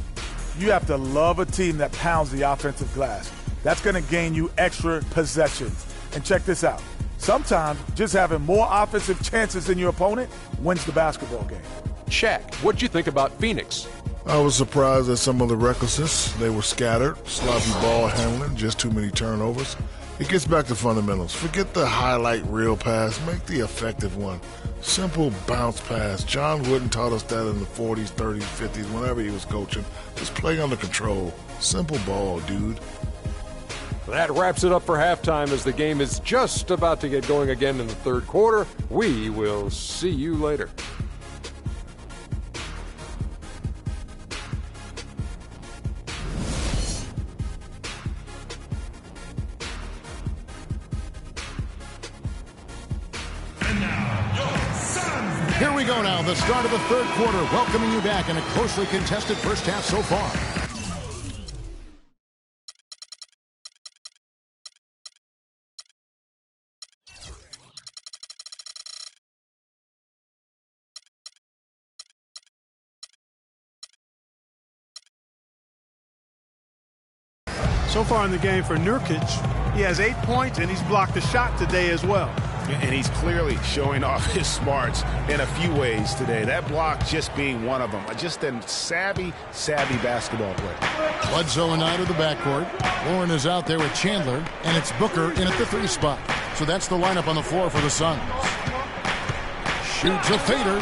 You have to love a team that pounds the offensive glass. That's going to gain you extra possessions. And check this out. Sometimes just having more offensive chances than your opponent wins the basketball game. Shaq, what'd you think about Phoenix? I was surprised at some of the recklessness. They were scattered, sloppy ball handling, just too many turnovers. It gets back to fundamentals. Forget the highlight reel pass. Make the effective one. Simple bounce pass. John Wooden taught us that in the 40s, 30s, 50s, whenever he was coaching. Just play under control. Simple ball, dude. That wraps it up for halftime as the game is just about to get going again in the third quarter. We will see you later. Here we go now, the start of the third quarter, welcoming you back in a closely contested first half so far. So far in the game for Nurkic, he has 8 points, and he's blocked a shot today as well. And he's clearly showing off his smarts in a few ways today. That block just being one of them. Just a savvy basketball player. Bledsoe and out of the backcourt. Warren is out there with Chandler, and it's Booker in at the 3 spot. So that's the lineup on the floor for the Suns. Shoots a fader.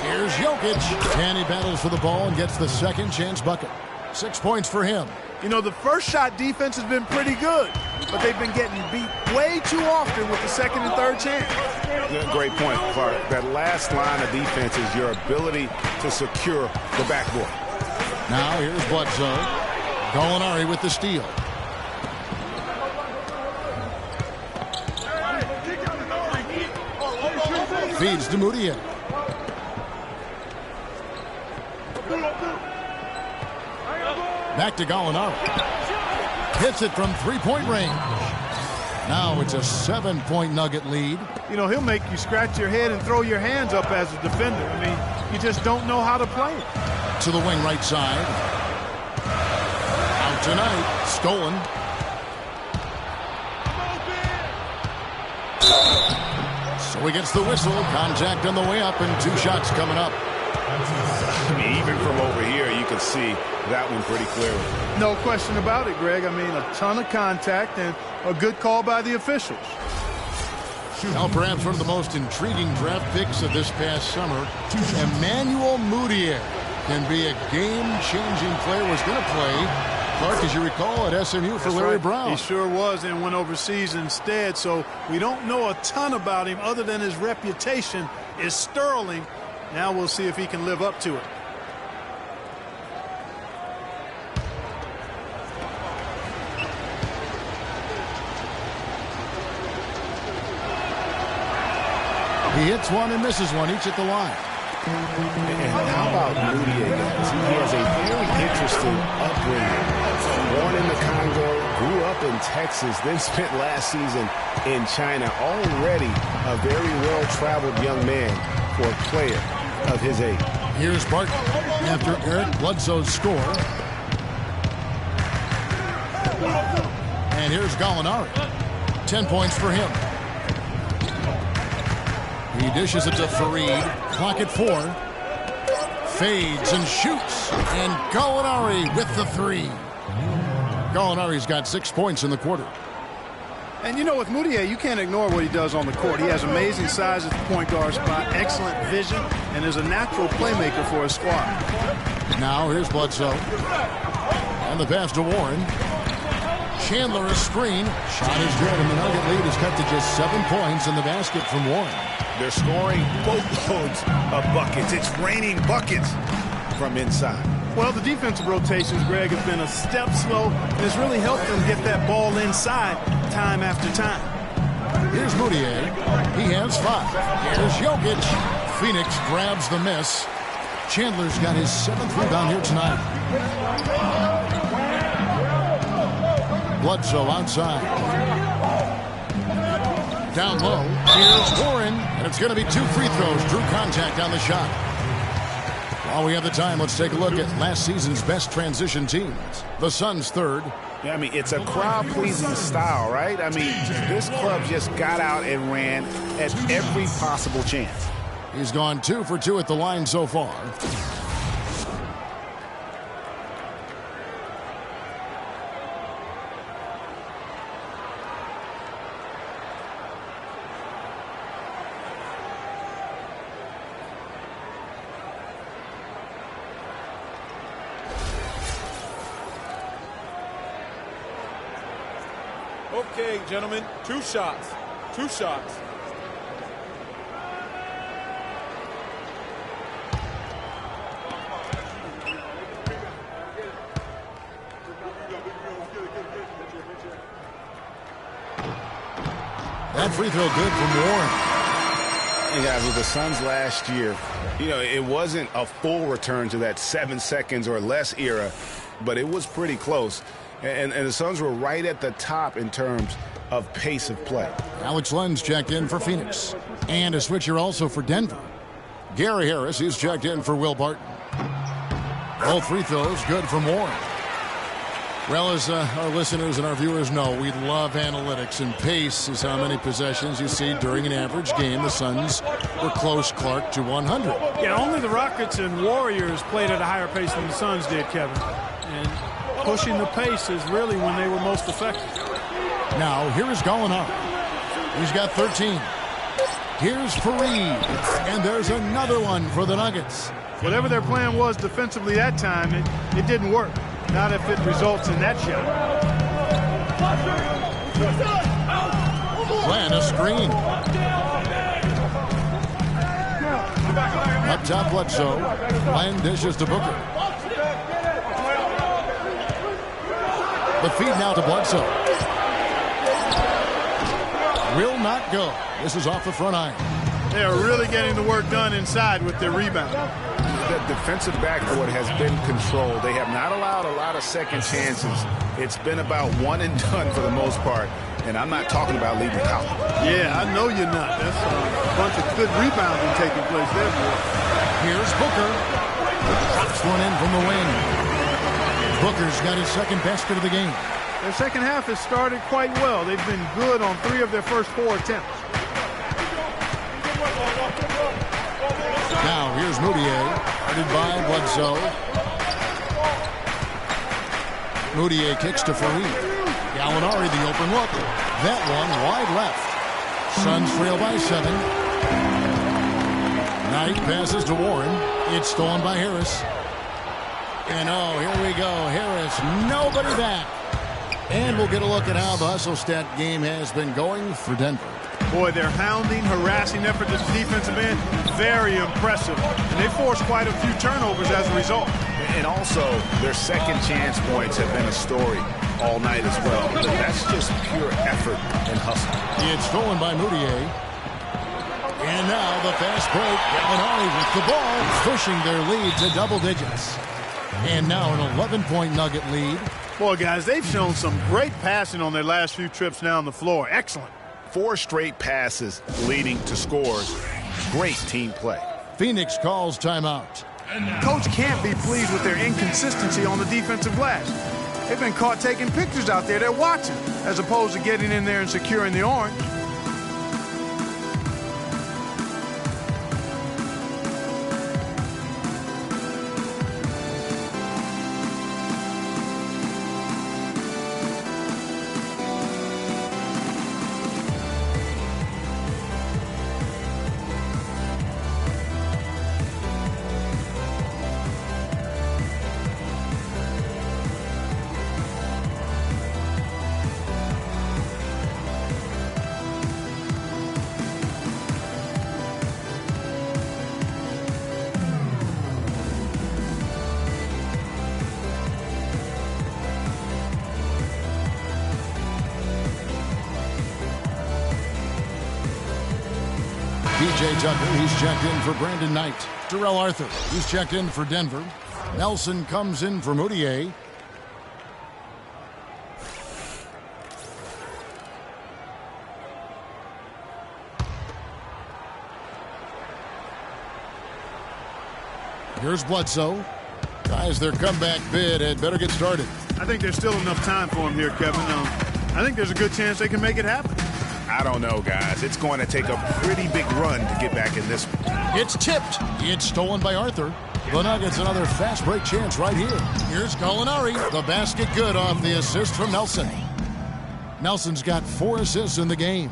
Here's Jokic. And he battles for the ball and gets the second chance bucket. 6 points for him. You know, the first shot defense has been pretty good, but they've been getting beat way too often with the second and third chance. Great point, Clark. That last line of defense is your ability to secure the backboard. Now here's Bledsoe. Gallinari with the steal. Feeds to Mudiay. Back to Gallinari. Hits it from three-point range. Now it's a 7-point Nugget lead. You know, he'll make you scratch your head and throw your hands up as a defender. I mean, you just don't know how to play it. To the wing right side. Out tonight. Stolen. So he gets the whistle. Contact on the way up and 2 shots coming up. I mean, even from over here, you can see that one pretty clearly. No question about it, Greg. I mean, a ton of contact and a good call by the officials. Now, perhaps one of the most intriguing draft picks of this past summer, Emmanuel Mudiay, can be a game-changing player. Was going to play, Clark, as you recall, at SMU for Larry Brown. He sure was, and went overseas instead. So we don't know a ton about him other than his reputation is sterling. Now we'll see if he can live up to it. He hits one and misses one, each at the line. And how about Mudiay, guys? He has a very interesting upbringing. Born in the Congo, grew up in Texas, then spent last season in China. Already a very well-traveled young man for a player of his age. Here's Barton after Eric Bledsoe's score. And here's Gallinari. 10 points for him. He dishes it to Fareed. Clock at 4. Fades and shoots. And Gallinari with the 3. Gallinari's got 6 points in the quarter. And you know, with Mudiay, you can't ignore what he does on the court. He has amazing size at the point guard spot, excellent vision, and is a natural playmaker for his squad. Now here's Bledsoe. And the pass to Warren. Chandler a screen. Shot is good, and the Nugget lead is cut to just 7 points in the basket from Warren. They're scoring boatloads of buckets. It's raining buckets from inside. Well, the defensive rotations, Greg, have been a step slow, and it's really helped them get that ball inside time after time. Here's Mudiay. He has 5. Here's Jokic. Phoenix grabs the miss. Chandler's got his 7th rebound here tonight. Bledsoe outside. Down low. Here's Warren. And it's going to be 2 free throws. Drew contact on the shot. While we have the time, let's take a look at last season's best transition teams. The Suns 3rd. Yeah, I mean, it's a crowd-pleasing style, right? I mean, this club just got out and ran at every possible chance. He's gone 2 for 2 at the line so far. Okay, gentlemen, 2 shots. 2 shots. That free throw good from Warren. And guys, with the Suns last year, you know, it wasn't a full return to that 7 seconds or less era, but it was pretty close. And the Suns were right at the top in terms of pace of play. Alex Len's checked in for Phoenix. And a switcher also for Denver. Gary Harris, he's checked in for Will Barton. Both free throws good from Warren. Well, as our listeners and our viewers know, we love analytics, and pace is how many possessions you see during an average game. The Suns were close, Clark, to 100. Yeah, only the Rockets and Warriors played at a higher pace than the Suns did, Kevin. And pushing the pace is really when they were most effective. Now, here is Gallinari. He's got 13. Here's Fareed. And there's another one for the Nuggets. Whatever their plan was defensively that time, it didn't work. Not if it results in that shot. Plan a screen. Up top, Bledsoe. Plan dishes to Booker. The feed now to Bledsoe. Will not go. This is off the front iron. They are really getting the work done inside with their rebound. The defensive backboard has been controlled. They have not allowed a lot of second chances. It's been about one and done for the most part. And I'm not talking about leaving Collins. Yeah, I know you're not. That's a bunch of good rebounding taking place there, boy. Here's Booker. Drops one in from the wing. Booker's got his second basket of the game. Their second half has started quite well. They've been good on 3 of their first 4 attempts. Now here's Mudiay, guarded by Bledsoe. Mudiay kicks to Fareed. Gallinari the open look. That one wide left. Suns trail by 7. Knight passes to Warren. It's stolen by Harris. And oh, here we go. Harris, nobody back. And we'll get a look at how the hustle stat game has been going for Denver. Boy, their hounding, harassing effort at the defensive end, very impressive. And they forced quite a few turnovers as a result. And also, their second chance points have been a story all night as well. That's just pure effort and hustle. It's stolen by Moutier. And now the fast break. Gallinari with the ball, pushing their lead to double digits. And now an 11-point Nugget lead. Boy, guys, they've shown some great passing on their last few trips down the floor. Excellent. 4 straight passes leading to scores. Great team play. Phoenix calls timeout. Coach can't be pleased with their inconsistency on the defensive glass. They've been caught taking pictures out there. They're watching, as opposed to getting in there and securing the orange. PJ Tucker, he's checked in for Brandon Knight. Terrell Arthur, he's checked in for Denver. Nelson comes in for Moutier. Here's Bledsoe. Guys, their comeback bid had better get started. I think there's still enough time for him here, Kevin. I think there's a good chance they can make it happen. I don't know, guys. It's going to take a pretty big run to get back in this one. It's tipped. It's stolen by Arthur. The Nuggets another fast break chance right here. Here's Gallinari. The basket good off the assist from Nelson. Nelson's got 4 assists in the game.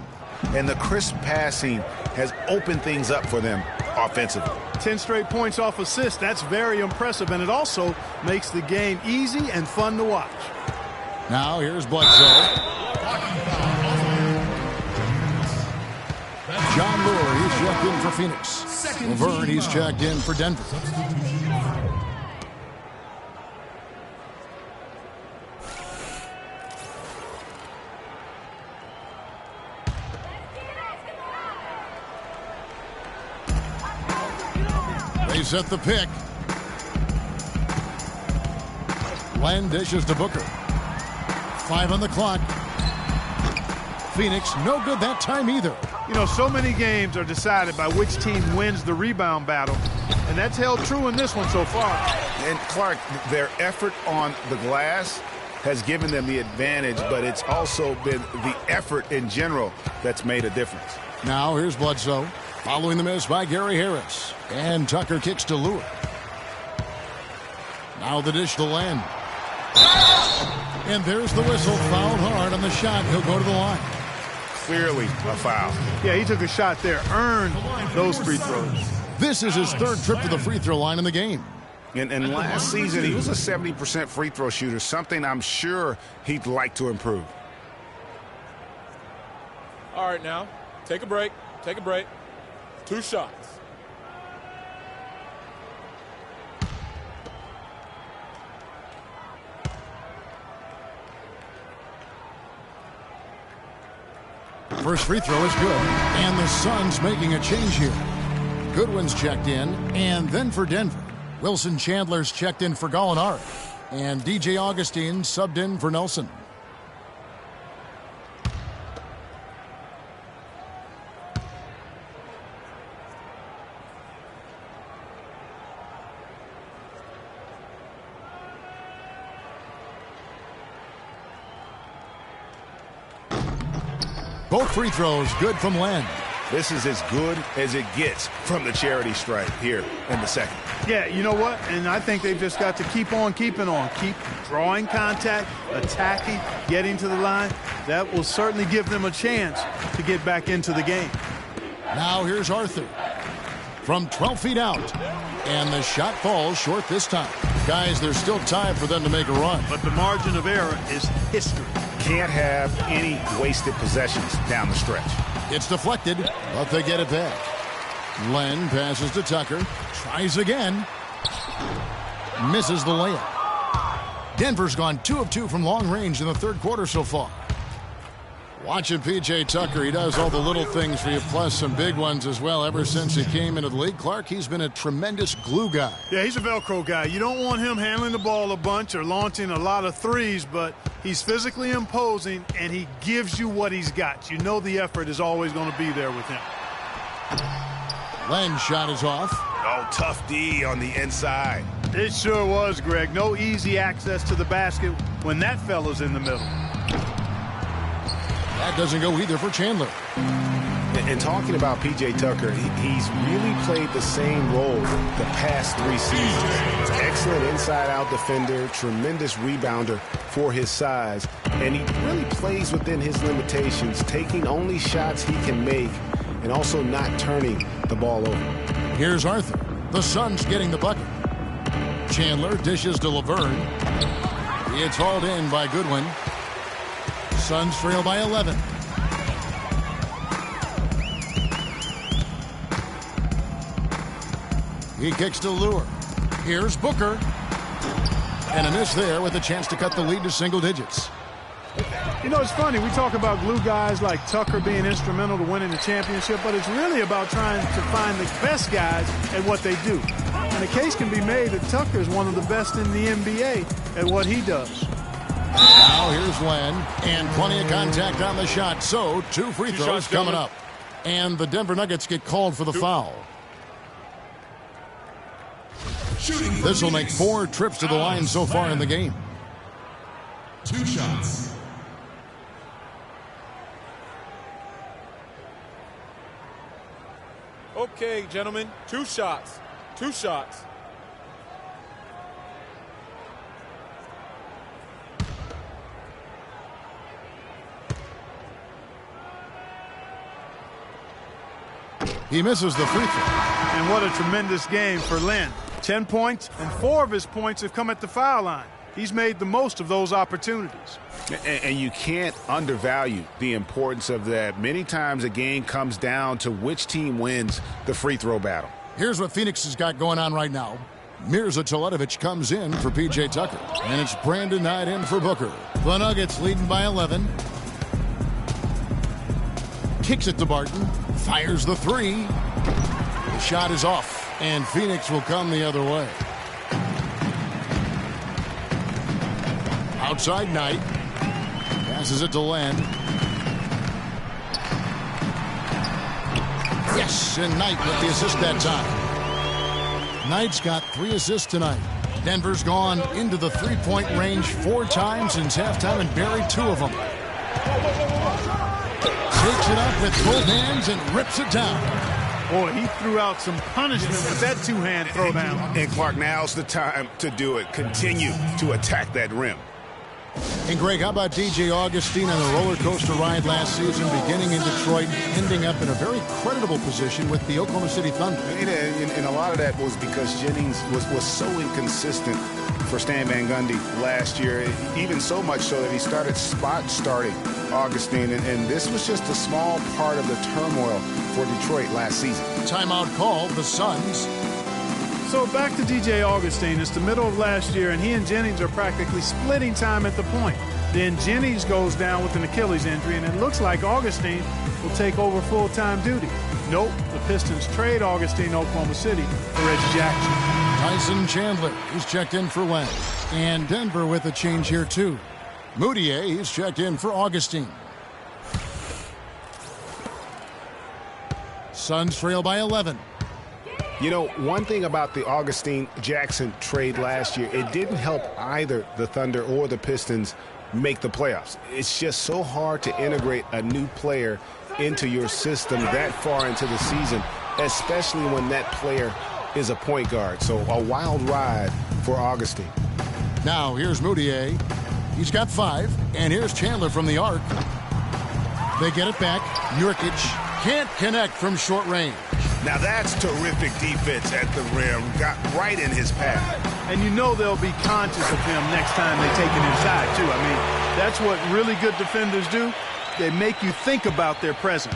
And the crisp passing has opened things up for them offensively. 10 straight points off assists. That's very impressive, and it also makes the game easy and fun to watch. Now here's Bledsoe. John Lure, he's checked in for Phoenix. Laverne, he's checked in for Denver. They set the pick. Len dishes to Booker. 5 on the clock. Phoenix, no good that time either. You know, so many games are decided by which team wins the rebound battle, and that's held true in this one so far. And Clark, their effort on the glass has given them the advantage, but it's also been the effort in general that's made a difference. Now here's Bledsoe, following the miss by Gary Harris. And Tucker kicks to Lure. Now the dish to Len. And there's the whistle, fouled hard on the shot. He'll go to the line. Clearly a foul. Yeah, he took a shot there, earned those free throws. This is his 3rd trip to the free throw line in the game. And last season, he was a 70% free throw shooter, something I'm sure he'd like to improve. All right, now, take a break. Take a break. 2 shots. First free throw is good. And the Suns making a change here. Goodwin's checked in. And then for Denver, Wilson Chandler's checked in for Gallinari. And DJ Augustine subbed in for Nelson. Both free throws good from Len. This is as good as it gets from the charity stripe here in the second. Yeah, you know what? And I think they've just got to keep on keeping on. Keep drawing contact, attacking, getting to the line. That will certainly give them a chance to get back into the game. Now here's Arthur from 12 feet out. And the shot falls short this time. Guys, there's still time for them to make a run. But the margin of error is history. Can't have any wasted possessions down the stretch. It's deflected, but they get it back. Len passes to Tucker. Tries again. Misses the layup. Denver's gone 2 of 2 from long range in the third quarter so far. Watching P.J. Tucker, he does all the little things for you, plus some big ones as well. Ever since he came into the league, Clark, he's been a tremendous glue guy. Yeah, he's a Velcro guy. You don't want him handling the ball a bunch or launching a lot of threes, but he's physically imposing, and he gives you what he's got. You know the effort is always going to be there with him. Len's shot is off. Oh, tough D on the inside. It sure was, Greg. No easy access to the basket when that fella's in the middle. That doesn't go either for Chandler. And talking about P.J. Tucker, he's really played the same role the past 3 seasons. Excellent inside-out defender, tremendous rebounder for his size, and he really plays within his limitations, taking only shots he can make and also not turning the ball over. Here's Arthur. The Suns getting the bucket. Chandler dishes to Laverne. It's hauled in by Goodwin. Suns trail by 11. He kicks to Lure. Here's Booker. And a miss there with a chance to cut the lead to single digits. You know, it's funny. We talk about glue guys like Tucker being instrumental to winning the championship, but it's really about trying to find the best guys at what they do. And a case can be made that Tucker is one of the best in the NBA at what he does. Now here's Len, and plenty of contact on the shot. So 2 free throws coming up. And the Denver Nuggets get called for the foul. This will make 4 trips to the line so far in the game. 2 shots. Okay, gentlemen, 2 shots. 2 shots. He misses the free throw. And what a tremendous game for Len. 10 points, and 4 of his points have come at the foul line. He's made the most of those opportunities. And you can't undervalue the importance of that. Many times a game comes down to which team wins the free throw battle. Here's what Phoenix has got going on right now. Mirza Teletovic comes in for P.J. Tucker. And it's Brandon Knight in for Booker. The Nuggets leading by 11. Kicks it to Barton. Fires the 3. The shot is off. And Phoenix will come the other way. Outside Knight. Passes it to Len. Yes, and Knight with the assist that time. Knight's got 3 assists tonight. Denver's gone into the 3-point range 4 times since halftime and buried 2 of them. Takes it up with both hands and rips it down. Boy, he threw out some punishment with that 2-hand throwdown. And Clark, now's the time to do it. Continue to attack that rim. And Greg, how about DJ Augustine on a roller coaster ride last season, beginning in Detroit, ending up in a very creditable position with the Oklahoma City Thunder? And a lot of that was because Jennings was so inconsistent for Stan Van Gundy last year, even so much so that he started starting Augustine, and this was just a small part of the turmoil for Detroit last season. Timeout called, the Suns. So back to DJ Augustine. It's the middle of last year, and he and Jennings are practically splitting time at the point. Then Jennings goes down with an Achilles injury, and it looks like Augustine will take over full-time duty. Nope, the Pistons trade Augustine to Oklahoma City for Reggie Jackson. Tyson Chandler is checked in for Len. And Denver with a change here, too. Moutier is checked in for Augustine. Suns trail by 11. You know, one thing about the Augustine-Jackson trade last year, it didn't help either the Thunder or the Pistons make the playoffs. It's just so hard to integrate a new player into your system that far into the season, especially when that player is a point guard. So a wild ride for Augustine. Now here's Moutier. He's got 5. And here's Chandler from the arc. They get it back. Nurkic can't connect from short range. Now that's terrific defense at the rim. Got right in his path. And you know they'll be conscious of him next time they take it inside, too. I mean, that's what really good defenders do. They make you think about their presence.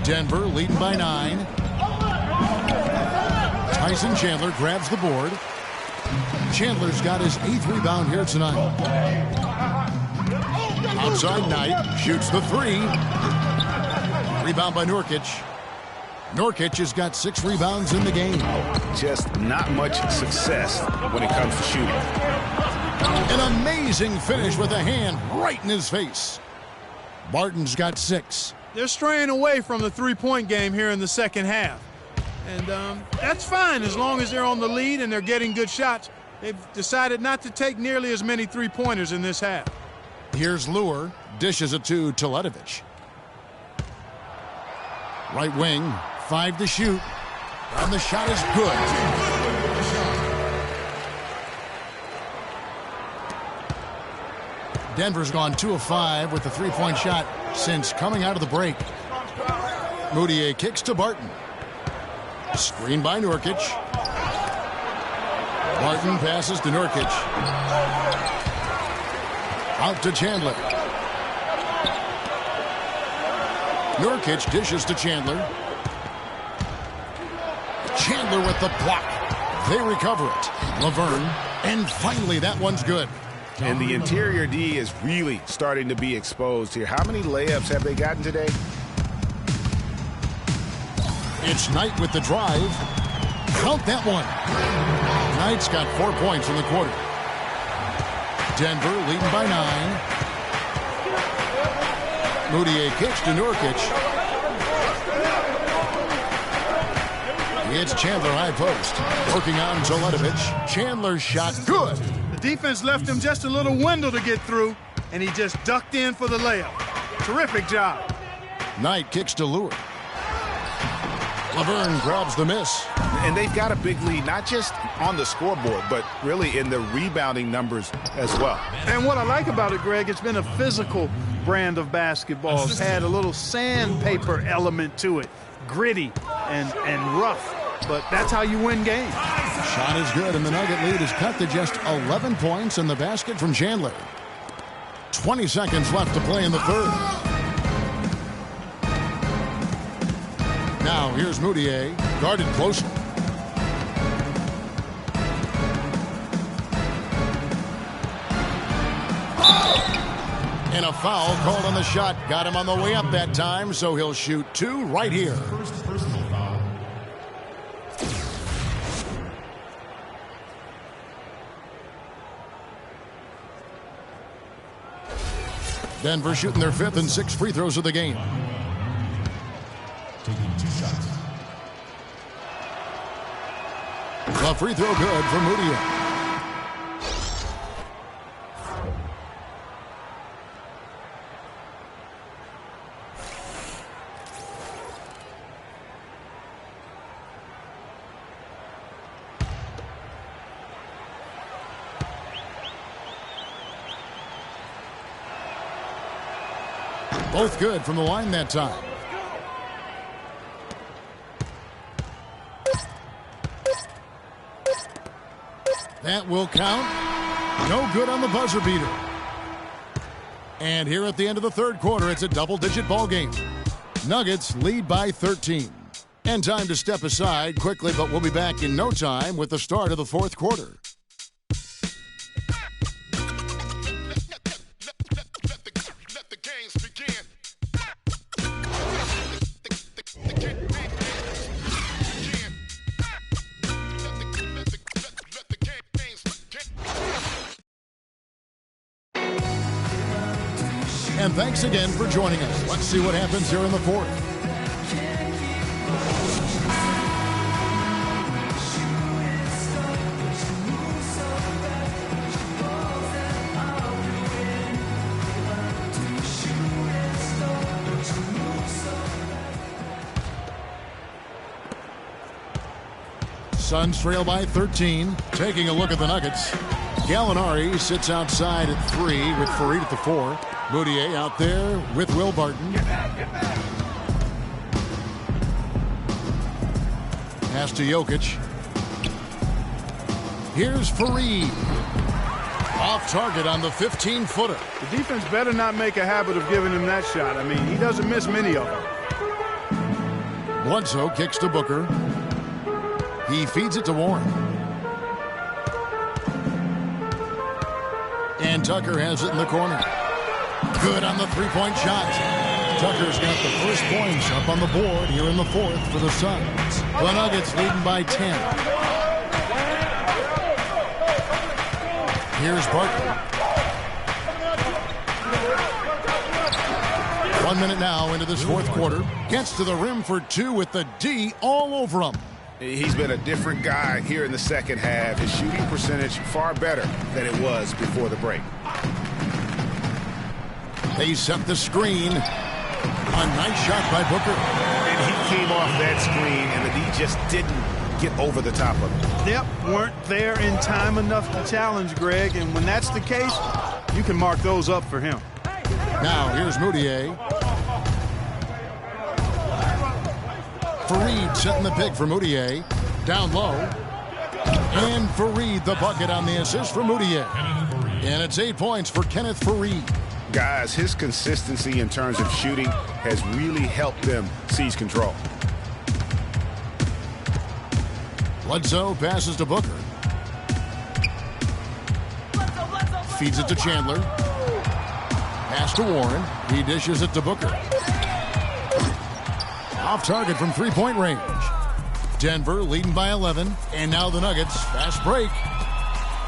Denver leading by 9. Tyson Chandler grabs the board. Chandler's got his 8th rebound here tonight. Outside Knight shoots the 3. Rebound by Nurkic. Nurkic has got 6 rebounds in the game. Just not much success when it comes to shooting. An amazing finish with a hand right in his face. Barton's got 6. They're straying away from the three-point game here in the second half. And that's fine as long as they're on the lead and they're getting good shots. They've decided not to take nearly as many three-pointers in this half. Here's Lure. Dishes it to Teletovic. Right wing. 5 to shoot. And the shot is good. Denver's gone 2 of 5 with the 3-point shot since coming out of the break. Moutier kicks to Barton. Screen by Nurkic. Barton passes to Nurkic. Out to Chandler. Nurkic dishes to Chandler. Chandler with the block. They recover it. Laverne. And finally, that one's good. And the interior D is really starting to be exposed here. How many layups have they gotten today? It's Knight with the drive. Count that one. Knight's got 4 points in the quarter. Denver leading by 9. Moutier kicks to Nurkic. It's Chandler high post. Working on Teletovic. Chandler's shot good. The defense left him just a little window to get through, and he just ducked in for the layup. Terrific job. Knight kicks to Lure. Laverne grabs the miss. And they've got a big lead, not just on the scoreboard, but really in the rebounding numbers as well. And what I like about it, Greg, it's been a physical brand of basketball. It's had a little sandpaper element to it. Gritty and rough. But that's how you win games. Shot is good, and the Nugget lead is cut to just 11 points in the basket from Chandler. 20 seconds left to play in the third. Now here's Moutier, guarded closely. And a foul called on the shot. Got him on the way up that time, so he'll shoot 2 right here. First personal foul. Denver shooting their 5th and 6th free throws of the game. Taking 2 shots. A free throw good for Moutier. Both good from the line that time. That will count. No good on the buzzer beater. And here at the end of the third quarter, it's a double-digit ball game. Nuggets lead by 13. And time to step aside quickly, but we'll be back in no time with the start of the fourth quarter. And thanks again for joining us. Let's see what happens here in the fourth. Suns trail by 13. Taking a look at the Nuggets. Gallinari sits outside at 3 with Fareed at the 4. Moutier out there with Will Barton. Pass to Jokic. Here's Fareed. Off target on the 15-footer. The defense better not make a habit of giving him that shot. I mean, he doesn't miss many of them. Bledsoe kicks to Booker. He feeds it to Warren. And Tucker has it in the corner. Good on the three-point shot. Tucker's got the first points up on the board here in the fourth for the Suns. The Nuggets leading by 10. Here's Barton. 1 minute now into this fourth quarter. Gets to the rim for 2 with the D all over him. He's been a different guy here in the second half. His shooting percentage far better than it was before the break. They set the screen. A nice shot by Booker. And he came off that screen, and the D just didn't get over the top of it. Yep, weren't there in time enough to challenge Greg, and when that's the case, you can mark those up for him. Now here's Moutier. Fareed setting the pick for Moutier. Down low. And Fareed the bucket on the assist for Moutier. And it's 8 points for Kenneth Fareed. Guys, his consistency in terms of shooting has really helped them seize control. Bledsoe passes to Booker. Feeds it to Chandler. Pass to Warren. He dishes it to Booker. Off target from three-point range. Denver leading by 11. And now the Nuggets. Fast break.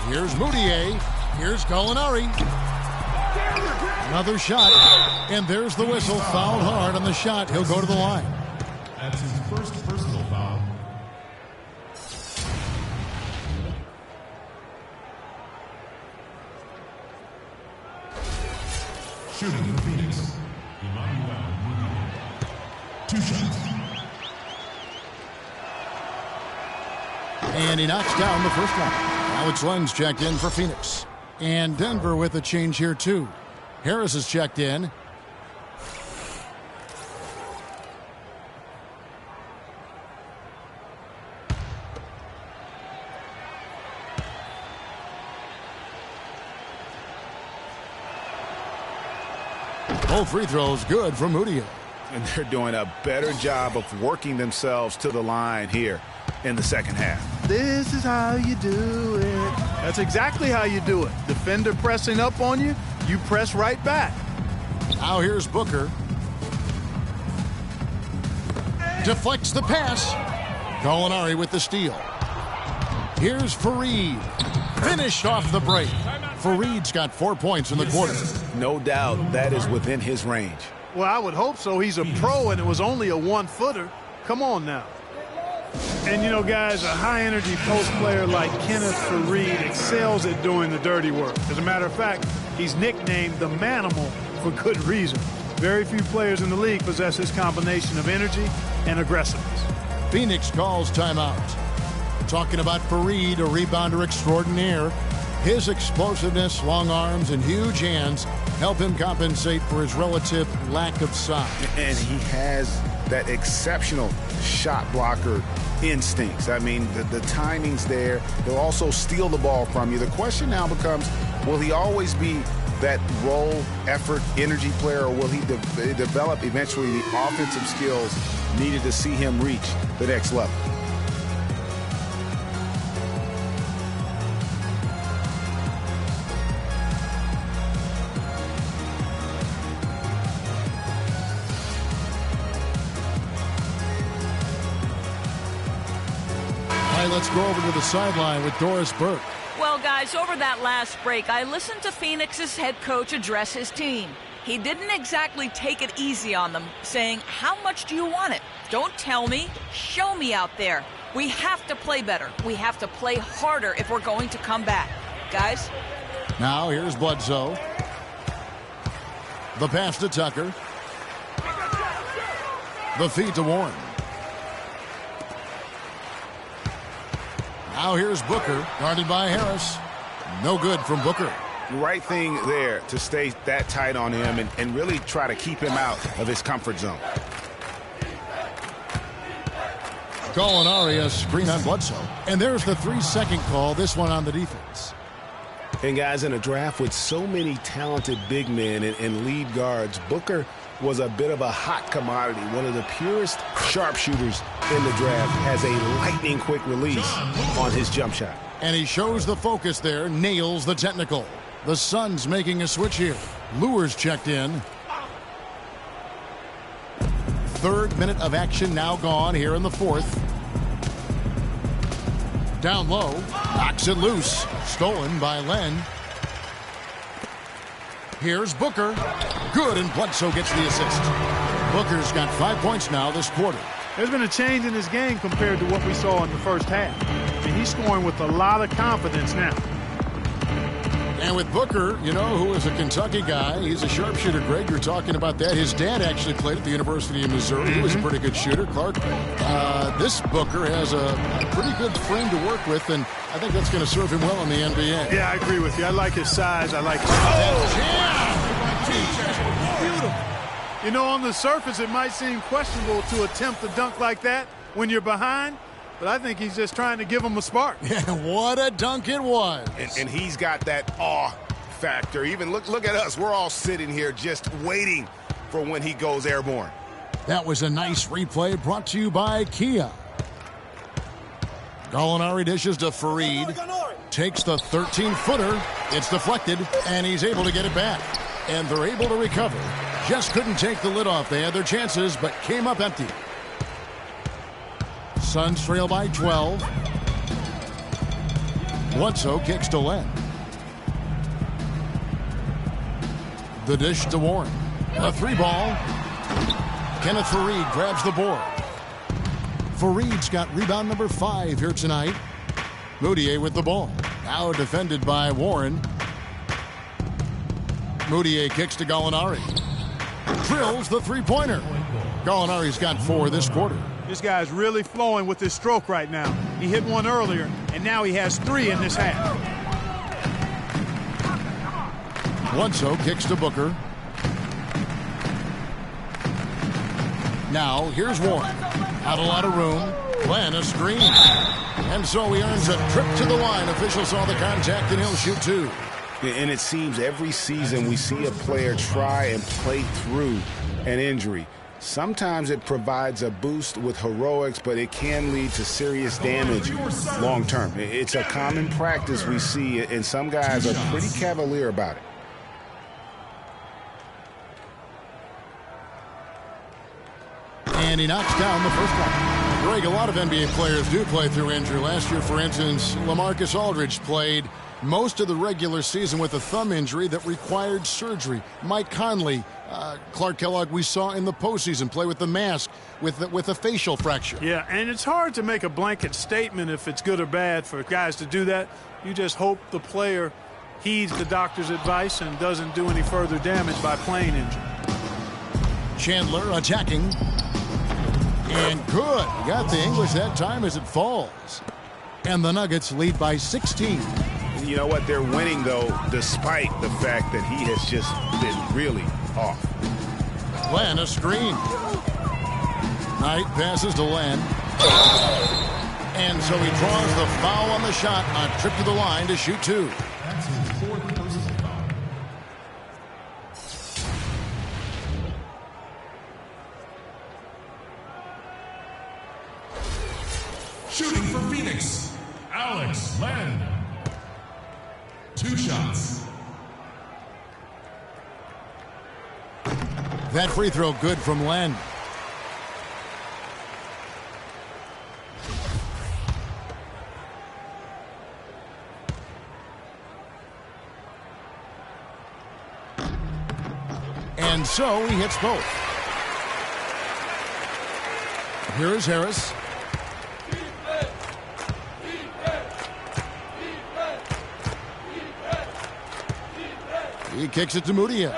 Here's Moutier. Here's Gallinari. Another shot. And there's the whistle. Fouled hard on the shot. He'll go to the line. That's his first personal foul. Shooting for Phoenix. Emmanuel Mudiay. 2 shots. And he knocks down the first one. Alex Len's checked in for Phoenix. And Denver with a change here too. Harris is checked in. Both free throws good from Moutier. And they're doing a better job of working themselves to the line here in the second half. This is how you do it. That's exactly how you do it. Defender pressing up on you, you press right back. Now here's Booker. Deflects the pass. Gallinari with the steal. Here's Fareed. Finished off the break. Fareed's got 4 points in the quarter. No doubt that is within his range. Well, I would hope so. He's a pro, and it was only a 1-footer. Come on now. And, you know, guys, a high-energy post player like Kenneth Fareed excels at doing the dirty work. As a matter of fact, he's nicknamed the Manimal for good reason. Very few players in the league possess this combination of energy and aggressiveness. Phoenix calls timeout. Talking about Fareed, a rebounder extraordinaire. His explosiveness, long arms, and huge hands help him compensate for his relative lack of size. And he has that exceptional shot blocker instincts. I mean, the timing's there. He'll also steal the ball from you. The question now becomes, will he always be that role, effort, energy player, or will he develop eventually the offensive skills needed to see him reach the next level? Let's go over to the sideline with Doris Burke. Well, guys, over that last break, I listened to Phoenix's head coach address his team. He didn't exactly take it easy on them, saying, how much do you want it? Don't tell me. Show me out there. We have to play better. We have to play harder if we're going to come back. Guys? Now here's Bledsoe. The pass to Tucker. The feed to Warren. Now here's Booker, guarded by Harris. No good from Booker. Right thing there to stay that tight on him and really try to keep him out of his comfort zone. Gallinari a screen on Bledsoe. And there's the 3-second call, this one on the defense. And guys, in a draft with so many talented big men and lead guards, Booker was a bit of a hot commodity. One of the purest sharpshooters in the draft, has a lightning quick release on his jump shot. And he shows the focus there, nails the technical. The Suns making a switch here. Lures checked in. Third minute of action now gone here in the fourth. Down low, knocks it loose. Stolen by Len. Here's Booker. Good, and Bledsoe gets the assist. Booker's got 5 points now this quarter. There's been a change in his game compared to what we saw in the first half. And he's scoring with a lot of confidence now. And with Booker, you know, who is a Kentucky guy, he's a sharpshooter. Greg, you're talking about that. His dad actually played at the University of Missouri. He was a pretty good shooter. Clark, this Booker has a pretty good frame to work with, and I think that's going to serve him well in the NBA. Yeah, I agree with you. I like his size. I like his Beautiful. You know, on the surface, it might seem questionable to attempt a dunk like that when you're behind, but I think he's just trying to give him a spark. Yeah, what a dunk it was. And he's got that awe factor. Even look at us. We're all sitting here just waiting for when he goes airborne. That was a nice replay brought to you by Kia. Gallinari dishes to Fareed. Takes the 13-footer. It's deflected, and he's able to get it back. And they're able to recover. Just couldn't take the lid off. They had their chances, but came up empty. Suns trail by 12. Bledsoe kicks to Len. The dish to Warren. A 3-ball. Kenneth Fareed grabs the board. Fareed's got rebound number 5 here tonight. Moutier with the ball. Now defended by Warren. Moutier kicks to Gallinari. Drills the 3-pointer. Gallinari's got 4 this quarter. This guy's really flowing with his stroke right now. He hit one earlier, and now he has 3 in this half. Bledsoe kicks to Booker. Now, here's Warren. Not a lot of room. Glenn, a screen. And so he earns a trip to the line. Official saw the contact, and he'll shoot 2. And it seems every season we see a player try and play through an injury. Sometimes it provides a boost with heroics, but it can lead to serious damage long term. It's a common practice we see, and some guys are pretty cavalier about it. And he knocks down the first one. Greg, a lot of NBA players do play through injury. Last year, for instance, LaMarcus Aldridge played most of the regular season with a thumb injury that required surgery. Mike Conley, Clark Kellogg, we saw in the postseason play with the mask with a facial fracture. Yeah, and it's hard to make a blanket statement if it's good or bad for guys to do that. You just hope the player heeds the doctor's advice and doesn't do any further damage by playing injured. Chandler attacking. And good. Got the English that time as it falls. And the Nuggets lead by 16. You know what? They're winning, though, despite the fact that he has just been really off. Len, a screen. Knight passes to Len. And so he draws the foul on the shot. A trip to the line to shoot 2. That's his 4th personal foul. Shooting for Phoenix, Alex Len. 2 shots. That free throw good from Len. And so he hits both. Here is Harris. He kicks it to Moutier.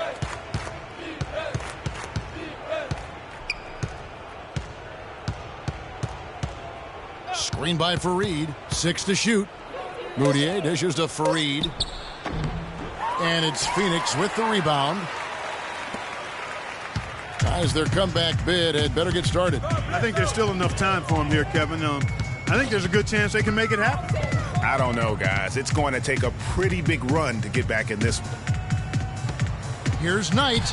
Screen Guarding by Fareed. 6 to shoot. Moutier dishes to Fareed. And it's Phoenix with the rebound. As their comeback bid had better get started. I think there's still enough time for them here, Kevin. I think there's a good chance they can make it happen. I don't know, guys. It's going to take a pretty big run to get back in this one. Here's Knight.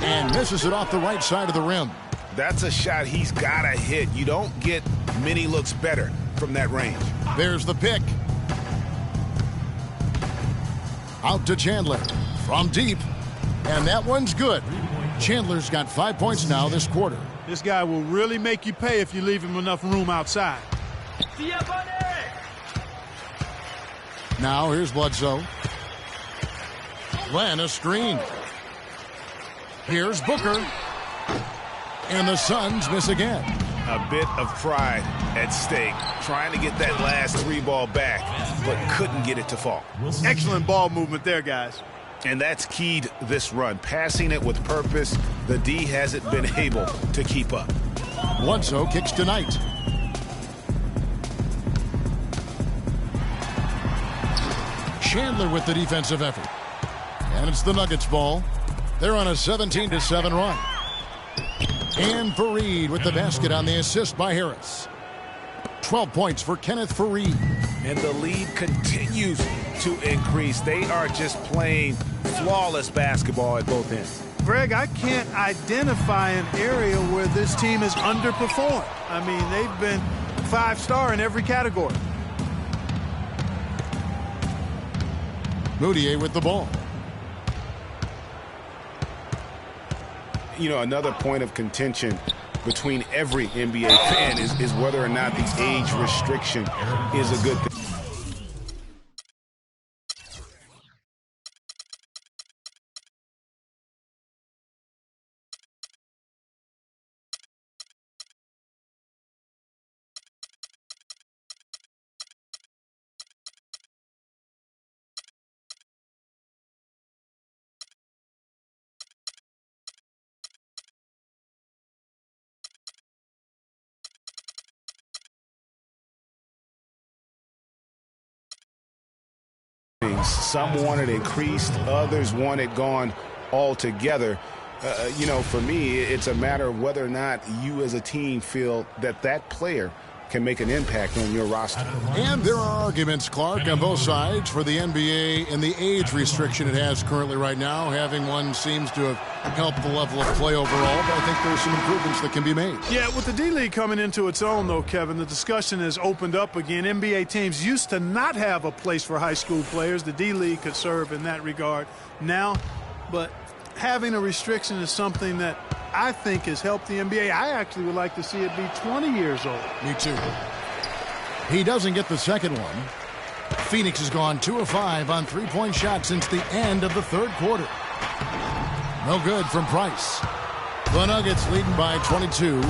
And misses it off the right side of the rim. That's a shot he's got to hit. You don't get many looks better from that range. There's the pick. Out to Chandler. From deep. And that one's good. Chandler's got 5 points now this quarter. This guy will really make you pay if you leave him enough room outside. Now here's Bledsoe. Len a screen. Here's Booker. And the Suns miss again. A bit of pride at stake. Trying to get that last 3-ball back, but couldn't get it to fall. Excellent ball movement there, guys. And that's keyed this run. Passing it with purpose. The D hasn't been able to keep up. Bledsoe kicks to Knight. Chandler with the defensive effort. And it's the Nuggets ball. They're on a 17-7 run. And Fareed with the basket on the assist by Harris. 12 points for Kenneth Fareed. And the lead continues to increase. They are just playing flawless basketball at both ends. Greg, I can't identify an area where this team has underperformed. I mean, they've been 5-star in every category. Moutier with the ball. You know, another point of contention between every NBA fan is whether or not the age restriction is a good thing. Some want it increased, others want it gone altogether. You know, for me, it's a matter of whether or not you as a team feel that that player can make an impact on your roster. And there are arguments, Clark, on both sides for the NBA and the age restriction it has currently right now. Having one seems to have helped the level of play overall, but I think there's some improvements that can be made. Yeah, with the D-League coming into its own, though, Kevin, the discussion has opened up again. NBA teams used to not have a place for high school players. The D-League could serve in that regard now, but having a restriction is something that I think has helped the NBA. I actually would like to see it be 20 years old. Me too. He doesn't get the second one. Phoenix has gone 2 of 5 on three-point shots since the end of the third quarter. No good from Price. The Nuggets leading by 22.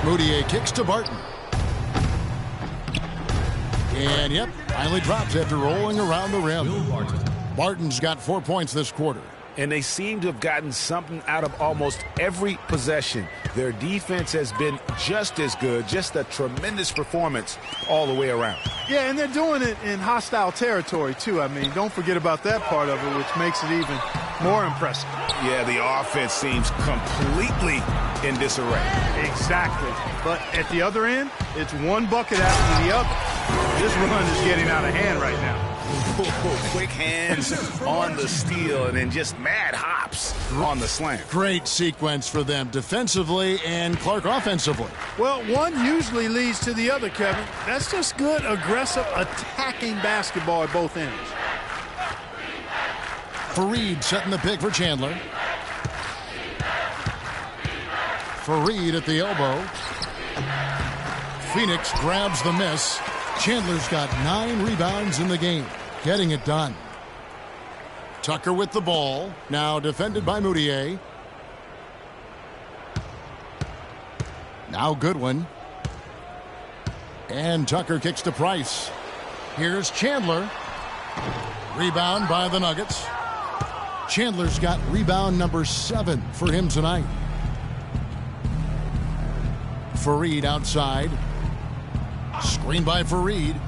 Moutier kicks to Barton. And, yep, finally drops after rolling around the rim. Barton's got 4 points this quarter. And they seem to have gotten something out of almost every possession. Their defense has been just as good, just a tremendous performance all the way around. Yeah, and they're doing it in hostile territory, too. I mean, don't forget about that part of it, which makes it even more impressive. Yeah, the offense seems completely in disarray. Exactly. But at the other end, it's one bucket after the other. This run is getting out of hand right now. Quick hands on the steal and then just mad hops on the slam. Great sequence for them defensively and Clark offensively. Well, one usually leads to the other, Kevin. That's just good, aggressive, attacking basketball at both ends. Fareed setting the pick for Chandler. Fareed at the elbow. Phoenix grabs the miss. Chandler's got 9 rebounds in the game. Getting it done. Tucker with the ball. Now defended by Moutier. Now Goodwin. And Tucker kicks to Price. Here's Chandler. Rebound by the Nuggets. Chandler's got rebound number 7 for him tonight. Fareed outside. Screen by Fareed.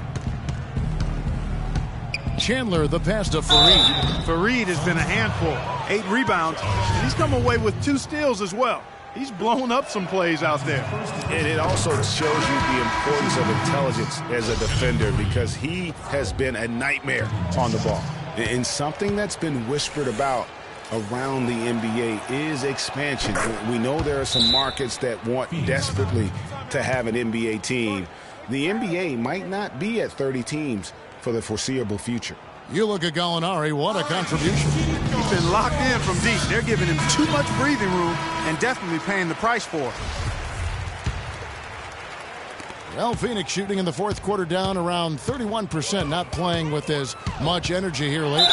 Chandler, the pass to Fareed. Fareed has been a handful. 8 rebounds, and he's come away with 2 steals as well. He's blown up some plays out there. And it also shows you the importance of intelligence as a defender, because he has been a nightmare on the ball. And something that's been whispered about around the NBA is expansion. We know there are some markets that want desperately to have an NBA team. The NBA might not be at 30 teams for the foreseeable future. You look at Gallinari, what a contribution. He's been locked in from deep. They're giving him too much breathing room and definitely paying the price for it. Well, Phoenix shooting in the fourth quarter down around 31%, not playing with as much energy here lately.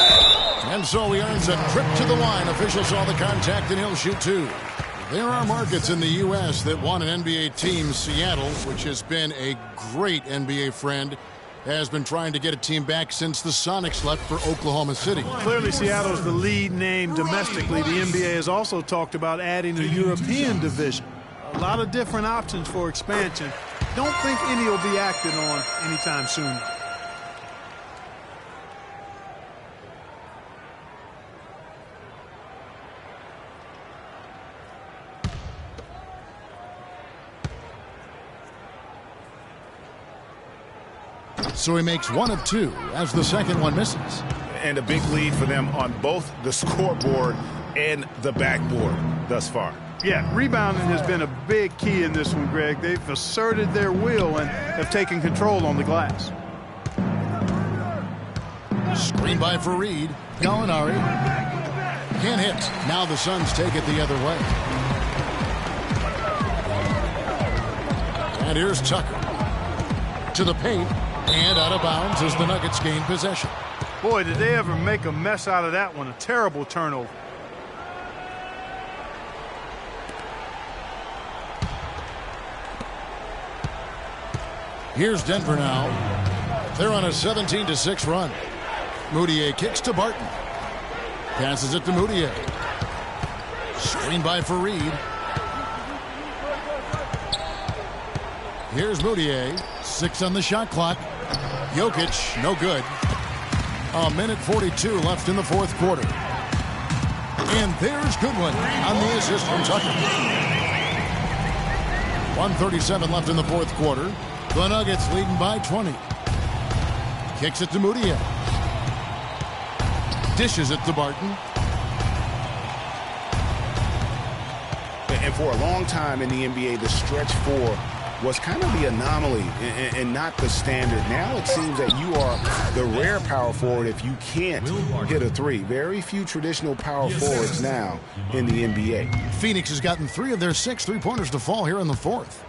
And so he earns a trip to the line. Official saw the contact and he'll shoot 2. There are markets in the U.S. that want an NBA team. Seattle, which has been a great NBA friend, has been trying to get a team back since the Sonics left for Oklahoma City. Clearly, Seattle's the lead name domestically. The NBA has also talked about adding a European division. A lot of different options for expansion. Don't think any will be acted on anytime soon. So he makes 1 of 2 as the second one misses. And a big lead for them on both the scoreboard and the backboard thus far. Yeah, rebounding has been a big key in this one, Greg. They've asserted their will and have taken control on the glass. Screen by Fareed. Gallinari. Can't hit. Now the Suns take it the other way. And here's Tucker. To the paint. And out of bounds as the Nuggets gain possession. Boy, did they ever make a mess out of that one. A terrible turnover. Here's Denver now. They're on a 17-6 run. Moutier kicks to Barton. Passes it to Moutier. Screen by Fareed. Here's Moutier. 6 on the shot clock. Jokic, no good. 1:42 left in the fourth quarter. And there's Goodwin on the assist from Tucker. 1:37 left in the fourth quarter. The Nuggets leading by 20. Kicks it to Moutier. Dishes it to Barton. And for a long time in the NBA, the stretch 4 was kind of the anomaly and not the standard. Now it seems that you are the rare power forward if you can't hit a 3. Very few traditional power forwards now in the NBA. Phoenix has gotten 3 of their 6 3-pointers to fall here in the fourth.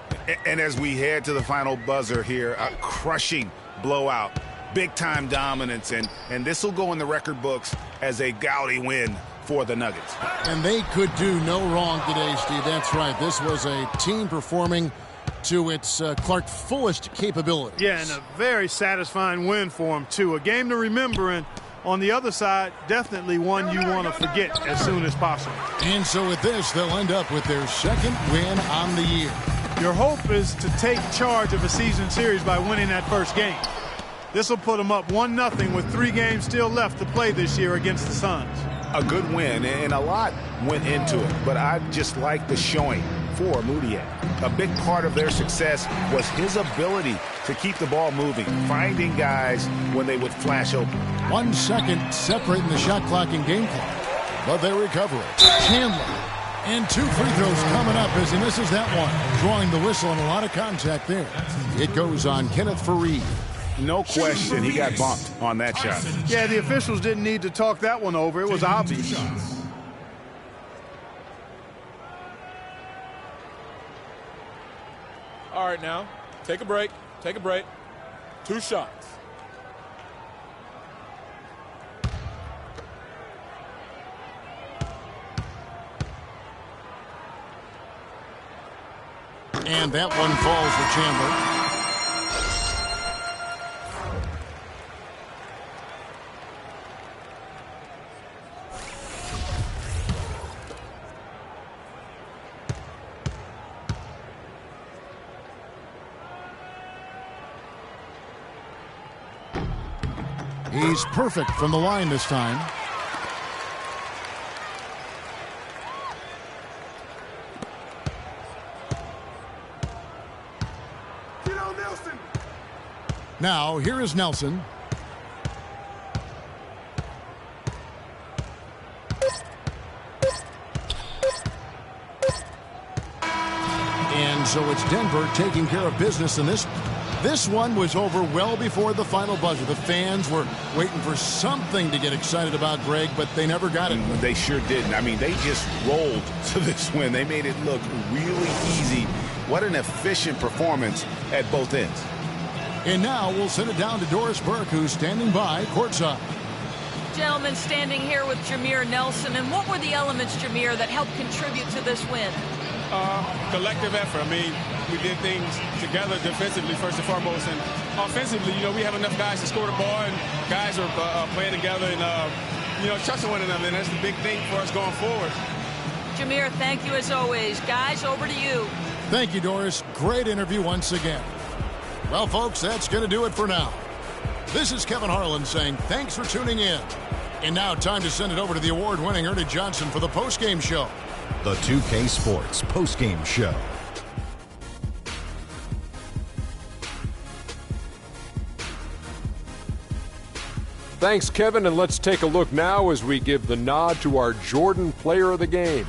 And as we head to the final buzzer here, a crushing blowout, big-time dominance, and this will go in the record books as a gaudy win for the Nuggets. And they could do no wrong today, Steve. That's right. This was a team performing to its Clark fullest capabilities. Yeah, and a very satisfying win for them, too. A game to remember, and on the other side, definitely one you want to forget as soon as possible. And so with this, they'll end up with their second win on the year. Your hope is to take charge of a season series by winning that first game. This will put them up 1-0 with 3 games still left to play this year against the Suns. A good win, and a lot went into it, but I just like the showing for Moutier. A big part of their success was his ability to keep the ball moving, finding guys when they would flash open. 1 second separating the shot clock and game clock, but they recover it. Chandler, and 2 free throws coming up as he misses that one, drawing the whistle and a lot of contact there. It goes on Kenneth Fareed. No question he got bumped on that shot. Yeah, the officials didn't need to talk that one over. It was obvious. All right, now, take a break. Take a break. 2 shots. And that one falls for Chandler. He's perfect from the line this time. Now, here is Nelson. And so it's Denver taking care of business in this. This one was over well before the final buzzer. The fans were waiting for something to get excited about, Greg, but they never got it. They sure didn't. I mean, they just rolled to this win. They made it look really easy. What an efficient performance at both ends. And now we'll send it down to Doris Burke, who's standing by courtside. Gentlemen, standing here with Jameer Nelson. And what were the elements, Jameer, that helped contribute to this win? Collective effort. I mean, we did things together defensively, first and foremost. And offensively, we have enough guys to score the ball, and guys are playing together and, trusting one another. And that's the big thing for us going forward. Jameer, thank you as always. Guys, over to you. Thank you, Doris. Great interview once again. Well, folks, that's going to do it for now. This is Kevin Harlan saying thanks for tuning in. And now time to send it over to the award-winning Ernie Johnson for the postgame show. The 2K Sports postgame show. Thanks, Kevin, and let's take a look now as we give the nod to our Jordan player of the game.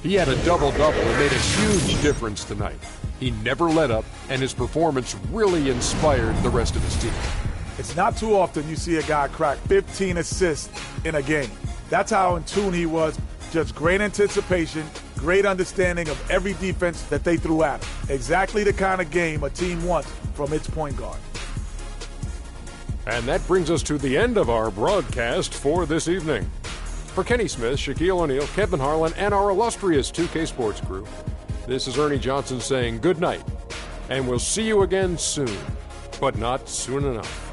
He had a double-double and made a huge difference tonight. He never let up, and his performance really inspired the rest of his team. It's not too often you see a guy crack 15 assists in a game. That's how in tune he was. Just great anticipation, great understanding of every defense that they threw at him. Exactly the kind of game a team wants from its point guard. And that brings us to the end of our broadcast for this evening. For Kenny Smith, Shaquille O'Neal, Kevin Harlan, and our illustrious 2K Sports crew, this is Ernie Johnson saying good night, and we'll see you again soon, but not soon enough.